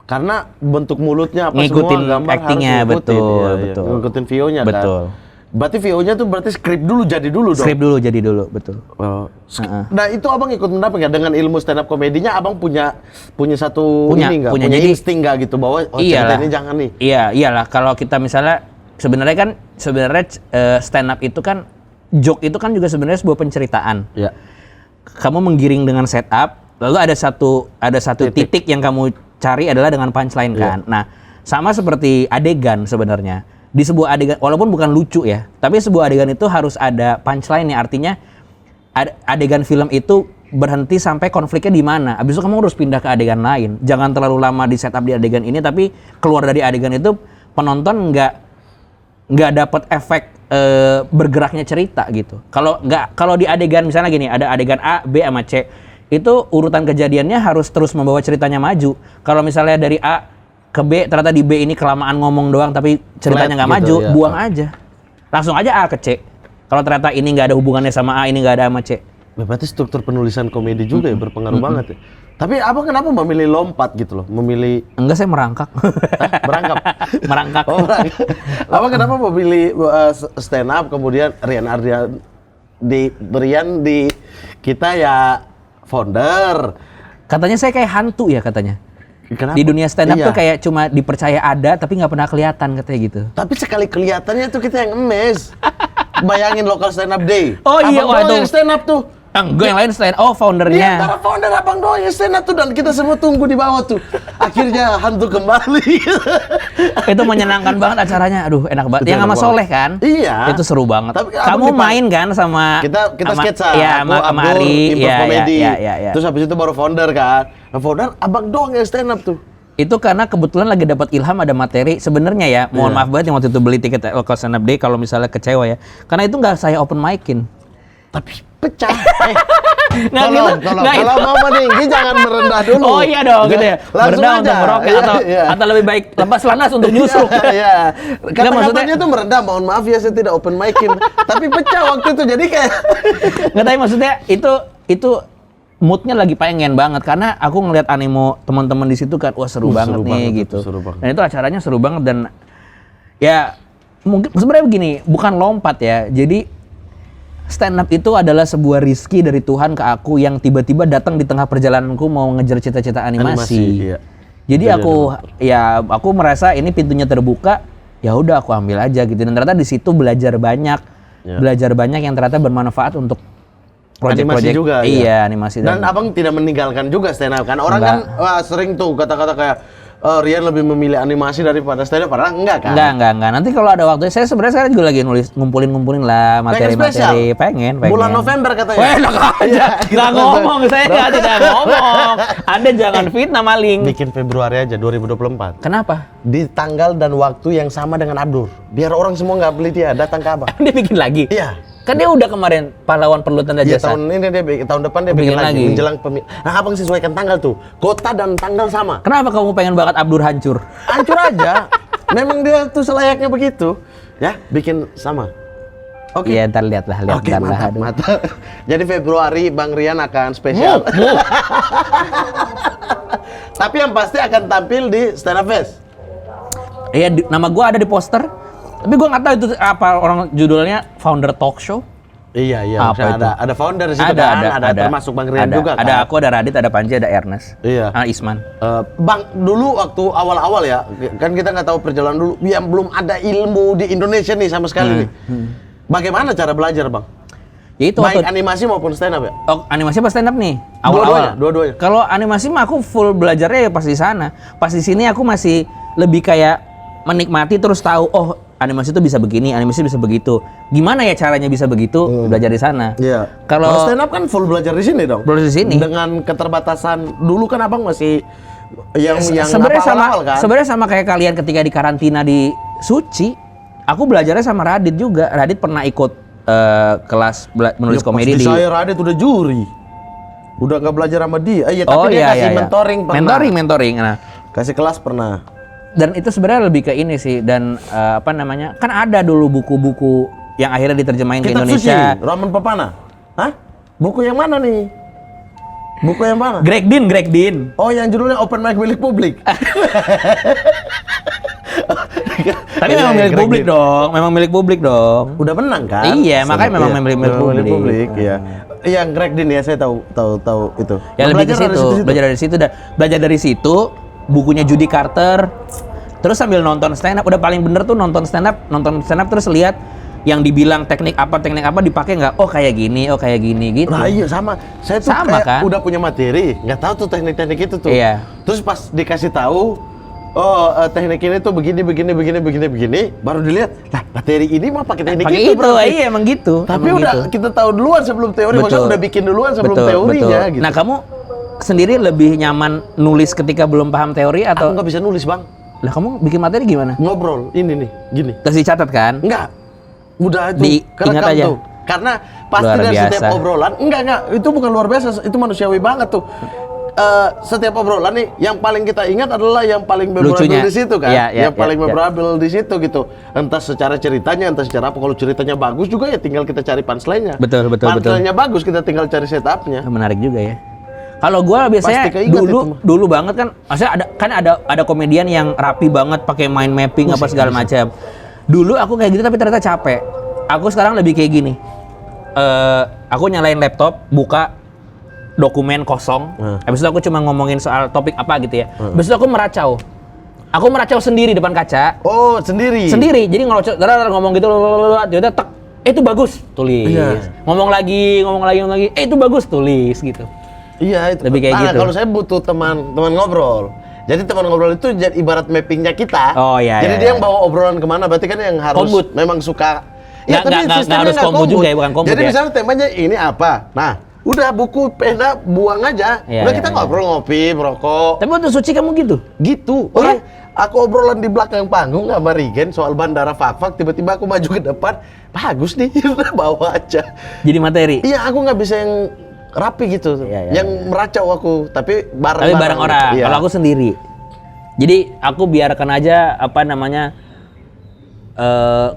Karena bentuk mulutnya apa Ngikutin semua gambar acting-nya, harus ngikutin. betul, Iya, iya. betul. Ngikutin VO-nya kan. Betul. Berarti VO-nya tuh berarti skrip dulu jadi dulu dong. Skrip dulu jadi dulu, betul. Oh. Nah itu abang ikut mendamping ya dengan ilmu stand up komedinya, abang punya satu Punya, ini nggak? punya. Punya Jadi, insting nggak gitu bahwa cerita iyalah. ini jangan nih. Iya, iyalah. Kalau kita misalnya sebenarnya stand up itu kan joke itu kan juga sebenarnya sebuah penceritaan. Ya. Kamu menggiring dengan setup, lalu ada satu titik yang kamu cari adalah dengan punchline kan. Nah, sama seperti adegan sebenarnya. Di sebuah adegan, walaupun bukan lucu ya, tapi sebuah adegan itu harus ada punchline-nya. Artinya adegan film itu berhenti sampai konfliknya di mana. Abis itu kamu harus pindah ke adegan lain. Jangan terlalu lama di setup di adegan ini, tapi keluar dari adegan itu penonton nggak dapat efek bergeraknya cerita gitu. Kalau di adegan misalnya gini, ada adegan A, B sama C, itu urutan kejadiannya harus terus membawa ceritanya maju. Kalau misalnya dari A ke B, ternyata di B ini kelamaan ngomong doang tapi ceritanya nggak gitu, maju, ya. buang aja. Langsung aja A ke C. Kalau ternyata ini nggak ada hubungannya sama A, ini nggak ada sama C. Berarti struktur penulisan komedi juga ya berpengaruh banget ya. Tapi abang kenapa memilih lompat gitu loh? Memilih Enggak, saya merangkak. merangkap. Merangkak. Oh, merangkap. Abang kenapa memilih stand up kemudian Rian Ardian di kita ya founder. Katanya saya kayak hantu ya katanya. Kenapa? Di dunia stand up Iya. tuh kayak cuma dipercaya ada tapi nggak pernah kelihatan katanya gitu. Tapi sekali kelihatannya tuh kita yang emes. Bayangin local stand up day. Oh iya, abang wah, doang itu. yang stand up tuh. Enggak, yang lain stand. Oh, Iya, foundernya. antara founder abang doang yang stand up tuh dan kita semua tunggu di bawah tuh. Akhirnya hantu kembali. Itu menyenangkan banget acaranya. Aduh, enak banget. Itu Yang enak sama banget. Soleh kan? Iya. Itu seru banget. Tapi abang kamu main kan sama kita sama- sketsa. Ya, Aku, sama Abdur, Ari. improv Iya, komedi. iya. Terus habis itu baru founder kan. Nah, founder abang doang yang stand up tuh. Itu karena kebetulan lagi dapat ilham ada materi. Sebenarnya ya, mohon maaf banget yang waktu itu beli tiket local stand up day kalau misalnya kecewa ya. Karena itu nggak saya open mic-in. Tapi pecah. Nggak Tolong, gitu, tolong. nggak Kalau itu. mau meninggi jangan merendah dulu. Oh iya dong, gitu ya. Langsung Merendah aja. untuk meroket Iya. atau lebih baik lepas landas untuk nyusul. Iya. Nggak, maksudnya- Kata-katanya tuh merendah. Mohon maaf ya saya tidak open mic-in. Tapi pecah waktu itu. Jadi kayak Nggak, tapi maksudnya itu moodnya lagi pengen banget karena aku ngeliat animo teman-teman di situ kan, wah seru banget seru nih banget gitu. itu, seru banget. Dan itu acaranya seru banget dan ya mungkin sebenarnya begini, bukan lompat ya. Jadi stand up itu adalah sebuah rizki dari Tuhan ke aku yang tiba-tiba datang di tengah perjalananku mau ngejar cita-cita animasi. iya. Jadi Iya, aku merasa ini pintunya terbuka, ya udah aku ambil aja gitu. Dan ternyata di situ belajar banyak yang ternyata bermanfaat untuk Animasi proyek-proyek. juga. Iya, animasi Dan abang tidak meninggalkan juga stand up kan? Orang Enggak. kan wah, sering tuh kata-kata kayak Rian lebih memilih animasi daripada stand up. Padahal enggak kan? Enggak. Nanti kalau ada waktu, saya sebenarnya sekarang juga lagi nulis, ngumpulin lah materi-materi. Pengen. Bulan November katanya. Wah, enak aja. Iya, Nggak kita ngomong, saya nggak tidak ngomong. Anda jangan fitnah maling. Bikin Februari aja 2024. Kenapa? Di tanggal dan waktu yang sama dengan Abdur. Biar orang semua nggak beli dia, datang ke abang. Dia bikin lagi? Iya. Kan dia udah kemarin pahlawan perlu tanda Iya, jasa. tahun ini tahun depan dia Bikin bikin lagi lagi. menjelang pemilu. Nah, abang sesuaikan tanggal tuh. Kota dan tanggal sama. Kenapa kamu pengen banget Abdur hancur? Hancur aja. Memang dia tuh selayaknya begitu. Ya, bikin sama. Oke. Iya, ntar lihat lah. Oke, mantap, mantap. Jadi Februari Bang Rian akan spesial. Tapi yang pasti akan tampil di Stand Up Fest. Iya, nama gua ada di poster. Tapi gua nggak tahu itu apa orang judulnya Founder Talk Show. Iya, Apa itu? ada founder di situ kan, ada termasuk Bang Rian juga kan. Ada aku, ada Radit, ada Panji, ada Ernest. Iya. Isman. Bang, dulu waktu awal-awal ya, kan kita nggak tahu perjalanan dulu, yang belum ada ilmu di Indonesia nih sama sekali nih. Bagaimana cara belajar, Bang? Ya itu Baik animasi maupun stand up ya? Oh, animasi apa stand up nih? Awal-awal. Dua-duanya. Kalau animasi mah aku full belajarnya ya pas di sana. Pas di sini aku masih lebih kayak menikmati terus tahu, oh animasi itu bisa begini, animasi bisa begitu. Gimana ya caranya bisa begitu? Belajar di sana. Iya. Kalau stand up kan full belajar di sini dong. belajar di sini. Dengan keterbatasan dulu kan Abang masih yang sebenarnya sama awal-awal kan? sebenarnya sama kayak kalian ketika di karantina di Suci. Aku belajarnya sama Radit juga. Radit pernah ikut kelas menulis Ya, komedi di saya Radit udah juri. Udah nggak belajar sama dia. Iya, tapi dia kasih mentoring pernah. Mentoring. Nah, Kasih kelas pernah. dan itu sebenarnya lebih ke ini sih, dan apa namanya, kan ada dulu buku-buku yang akhirnya diterjemahin ke Kitab Indonesia. Suci, Roman Papana. Hah? Buku yang mana nih? Buku yang mana? Greg Dean. Oh, yang judulnya Open Mic milik publik. Tapi memang milik publik dong, memang milik publik dong. Udah menang kan? Iya, makanya memang milik publik. Iya. Yang Greg Dean ya, saya tahu itu. Ya lebih ke situ, belajar dari situ, bukunya Judy Carter. Terus sambil nonton stand up, udah paling bener tuh nonton stand up terus lihat yang dibilang teknik apa dipakai nggak? Oh kayak gini gitu. Nah iya sama. Saya tuh Sama, kayak kan? udah punya materi, nggak tahu tuh teknik-teknik itu tuh. Iya. Terus pas dikasih tahu, teknik ini tuh begini, baru dilihat, lah materi ini mah pakai teknik Pakai itu itu, berarti. iya emang gitu. Tapi emang udah gitu. kita tahu duluan sebelum teori, maksudnya udah bikin duluan sebelum teorinya gitu. Nah kamu sendiri lebih nyaman nulis ketika belum paham teori Aku atau? nggak bisa nulis, Bang. Lah kamu bikin materi gimana? Ngobrol, ini nih, gini. Terus dicatat kan? Enggak. Udah itu Diingat kerekam aja. tuh. Karena pasti Luar dari biasa. setiap obrolan, enggak, itu bukan luar biasa, itu manusiawi banget tuh. Setiap obrolan nih, yang paling kita ingat adalah yang paling memorable Lucunya. di situ kan, Iya, yang paling iya. memorable di situ gitu. Entah secara ceritanya, entah secara apa. Kalau ceritanya bagus juga ya tinggal kita cari punchline-nya. Betul. Punchline-nya bagus, kita tinggal cari setupnya. Menarik juga ya. Kalau gua biasanya Pasti keinget itu mah. dulu banget kan, maksudnya ada komedian yang rapi banget pakai mind mapping apa segala macam. Dulu aku kayak gitu tapi ternyata capek. Aku sekarang lebih kayak gini. Aku nyalain laptop, buka dokumen kosong. Habis itu aku cuma ngomongin soal topik apa gitu ya. Habis itu aku meracau. Aku meracau sendiri depan kaca. Oh, sendiri. Sendiri. Jadi ngomong gitu, jadi tek. Itu bagus, tulis. Iya. Ngomong lagi. Itu bagus, tulis gitu. Iya itu. Lebih kayak gitu. Kalau saya butuh teman ngobrol. Jadi teman ngobrol itu jadi ibarat mappingnya kita. Oh, iya, Jadi iya, dia iya. yang bawa obrolan kemana? Berarti kan yang harus Kombut. memang suka. Nggak harus kombut juga ya, bukan kombut Jadi ya. misalnya temanya ini apa? Nah, udah buku pena buang aja. Iya, Udah iya, kita iya. ngobrol ngopi merokok. Tapi waktu Suci kamu gitu? Gitu. Oh, Orang aku obrolan di belakang panggung sama Rigen soal bandara Fakfak, tiba-tiba aku maju ke depan. Bagus nih, udah bawa aja. Jadi materi? Iya, aku nggak bisa yang rapi gitu, Iya, yang meracau aku, tapi bareng orang. Iya. Kalau aku sendiri. Jadi aku biarkan aja apa namanya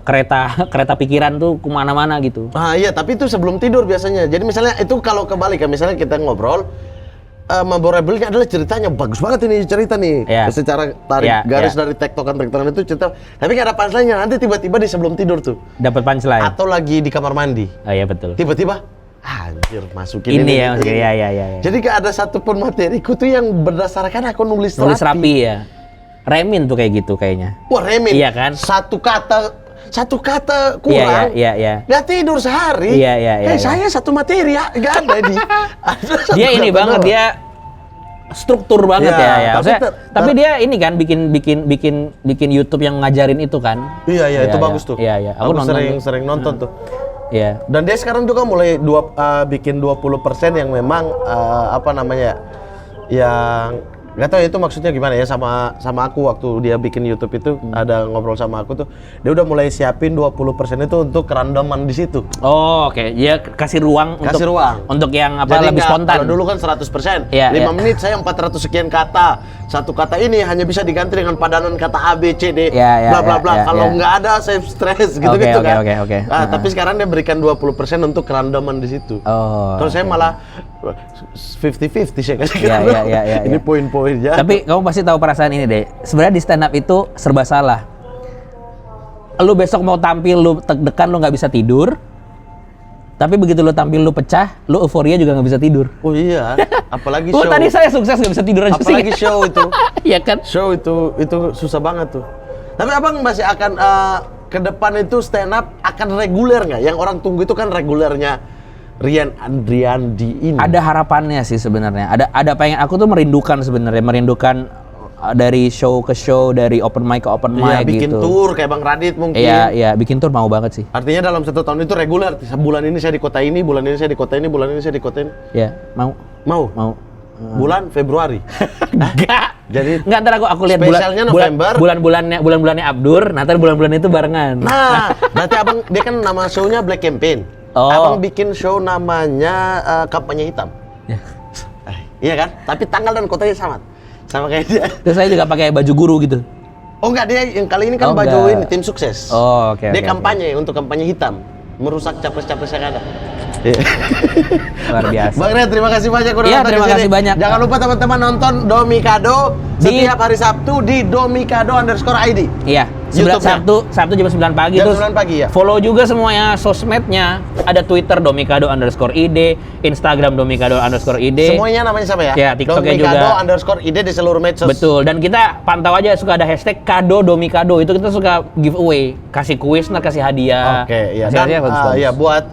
kereta pikiran tuh kemana-mana gitu. Ah iya, tapi itu sebelum tidur biasanya. Jadi misalnya itu kalau kebalik ya, misalnya kita ngobrol, memorable-nya adalah ceritanya bagus banget ini cerita nih. Iya. Secara tarik Iya, garis iya. dari tektokan itu cerita, tapi nggak ada punchline-nya. Nanti tiba-tiba di sebelum tidur tuh, Dapat punchline. atau lagi di kamar mandi, Oh iya betul. tiba-tiba, anjir masukin Ini ya maksudnya. Iya. Jadi nggak ada satupun materiku tuh yang berdasarkan aku nulis Rapi ya. Remin tuh kayak gitu kayaknya. Wah Remin, Iya kan? satu kata kurang, Iya. nggak tidur sehari. Iya. Saya satu materi ya, nggak ada di. Ada satu Dia ini kata banget, doang. dia struktur banget Iya, ya. tapi Maksudnya, tapi dia ini kan bikin YouTube yang ngajarin itu kan. Iya, itu bagus tuh. Iya. Aku nonton sering nonton tuh. Iya. Dan dia sekarang juga mulai bikin 20% yang memang apa namanya, yang Gak tau itu maksudnya gimana ya sama aku waktu dia bikin YouTube itu ada ngobrol sama aku tuh dia udah mulai siapin 20% itu untuk kerandoman di situ. Oh, oke. Dia kasih ruang untuk yang apa jadi lebih spontan. Kalau dulu kan 100%. Iya, 5 menit saya 400 sekian kata. Satu kata ini hanya bisa diganti dengan padanan kata A B C D bla bla bla. Kalau nggak ada saya stres gitu-gitu kan. Oke. Tapi sekarang dia berikan 20% untuk kerandoman di situ. Oh. Kalau saya malah 50-50 saya kasih Iya. Ini poin-poin ya. Tapi kamu pasti tahu perasaan ini deh. Sebenarnya di stand up itu serba salah. Lu besok mau tampil, lu deg-degan, lu nggak bisa tidur. Tapi begitu lu tampil, lu pecah, lu euforia juga nggak bisa tidur. Oh iya, apalagi show. Tadi saya sukses nggak bisa tidur aja. Apalagi show itu. Iya kan? Show itu susah banget tuh. Tapi abang masih akan ke depan itu stand up akan reguler nggak? Yang orang tunggu itu kan regulernya Rian Andriandi ini. Ada harapannya sih sebenarnya. Ada pengen aku tuh merindukan dari show ke show, dari open mic ke open mic gitu. Bikin tour kayak Bang Radit mungkin. Iya, bikin tour mau banget sih. Artinya dalam 1 tahun itu reguler. Bulan ini saya di kota ini, bulan ini saya di kota ini, bulan ini saya di kota ini. Iya, mau. Bulan Februari. Enggak. Jadi enggak, ntar aku lihat spesialnya November. Bulan-bulannya Abdur, nanti bulan-bulan itu barengan. Nah, berarti abang dia kan nama show-nya Black Campaign. Oh. Abang bikin show namanya kampanye hitam. Ya. Iya kan? Tapi tanggal dan kotanya sama kayak dia. Terus saya juga pakai baju guru gitu. Oh enggak, dia yang kali ini kan baju ini tim sukses. Oh, oke. Dia kampanye untuk kampanye hitam, merusak capres-capres yang ada. Luar biasa. Bang Rian, terima kasih banyak udah Iya, nonton terima di sini. kasih banyak. Jangan lupa teman-teman nonton Domikado setiap hari Sabtu di domikado_id. Iya, Sabtu jam 9 pagi. Jam terus 9 pagi ya. Follow juga semuanya sosmednya. Ada Twitter domikado_id, Instagram domikado_id. Semuanya namanya sama ya? Ya, TikToknya juga. Domikado_id di seluruh medsos. Betul, dan kita pantau aja suka ada hashtag kado domikado. Itu kita suka giveaway, kasih kuis, kasih hadiah. Oke, iya. Kasih Dan hadiah bagus-bagus. ya buat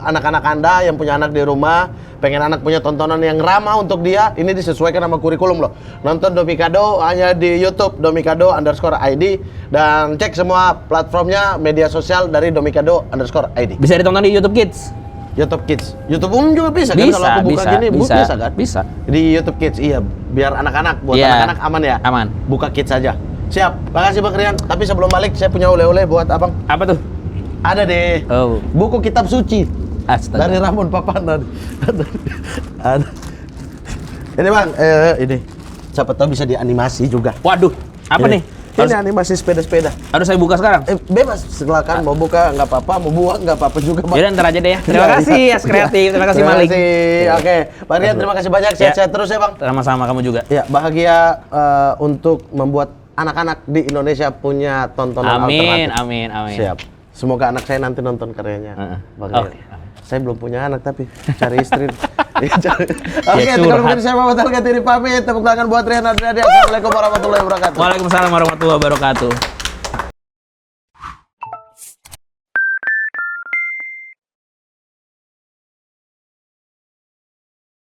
anak-anak Anda yang punya anak di rumah, pengen anak punya tontonan yang ramah untuk dia, ini disesuaikan sama kurikulum loh. Nonton Domikado hanya di YouTube domikado_id dan cek semua platformnya media sosial dari domikado_id. Bisa ditonton di YouTube Kids. YouTube Kids, YouTube umum juga bisa kan? Kalau aku buka gini, bisa kan? Bisa. Di YouTube Kids, iya, biar anak-anak, buat Iya. anak-anak aman ya. Aman. Buka Kids saja. Siap. Makasih Bang Rian. Tapi sebelum balik, saya punya oleh-oleh buat abang. Apa tuh? Ada deh. Oh. Buku kitab suci. Astaga. Dari Ramon Papana. Ada. Ini Bang, ini. Siapa tahu bisa dianimasi juga. Waduh, apa nih? Ini animasi sepeda-sepeda. Harus saya buka sekarang? Bebas, silakan mau buka nggak apa-apa, mau buang nggak apa-apa juga, Bang. Yaudah, ntar aja deh ya. Terima kasih Yas Kreatif, terima kasih Malik. Terima kasih. Oke, Bang Rian, terima kasih banyak. Sehat-sehat terus ya, Bang. Sama-sama kamu juga. Ya, bahagia untuk membuat anak-anak di Indonesia punya tontonan alternatif. Amin. Siap. Semoga anak saya nanti nonton karyanya. Bang Rian. Oke. Saya belum punya anak tapi cari istri. Oke, kalau mungkin saya Muhammad Al-Gatiri pamit. Tepuk tangan buat Rian Andriandi. Assalamualaikum warahmatullahi wabarakatuh. Waalaikumsalam warahmatullahi wabarakatuh.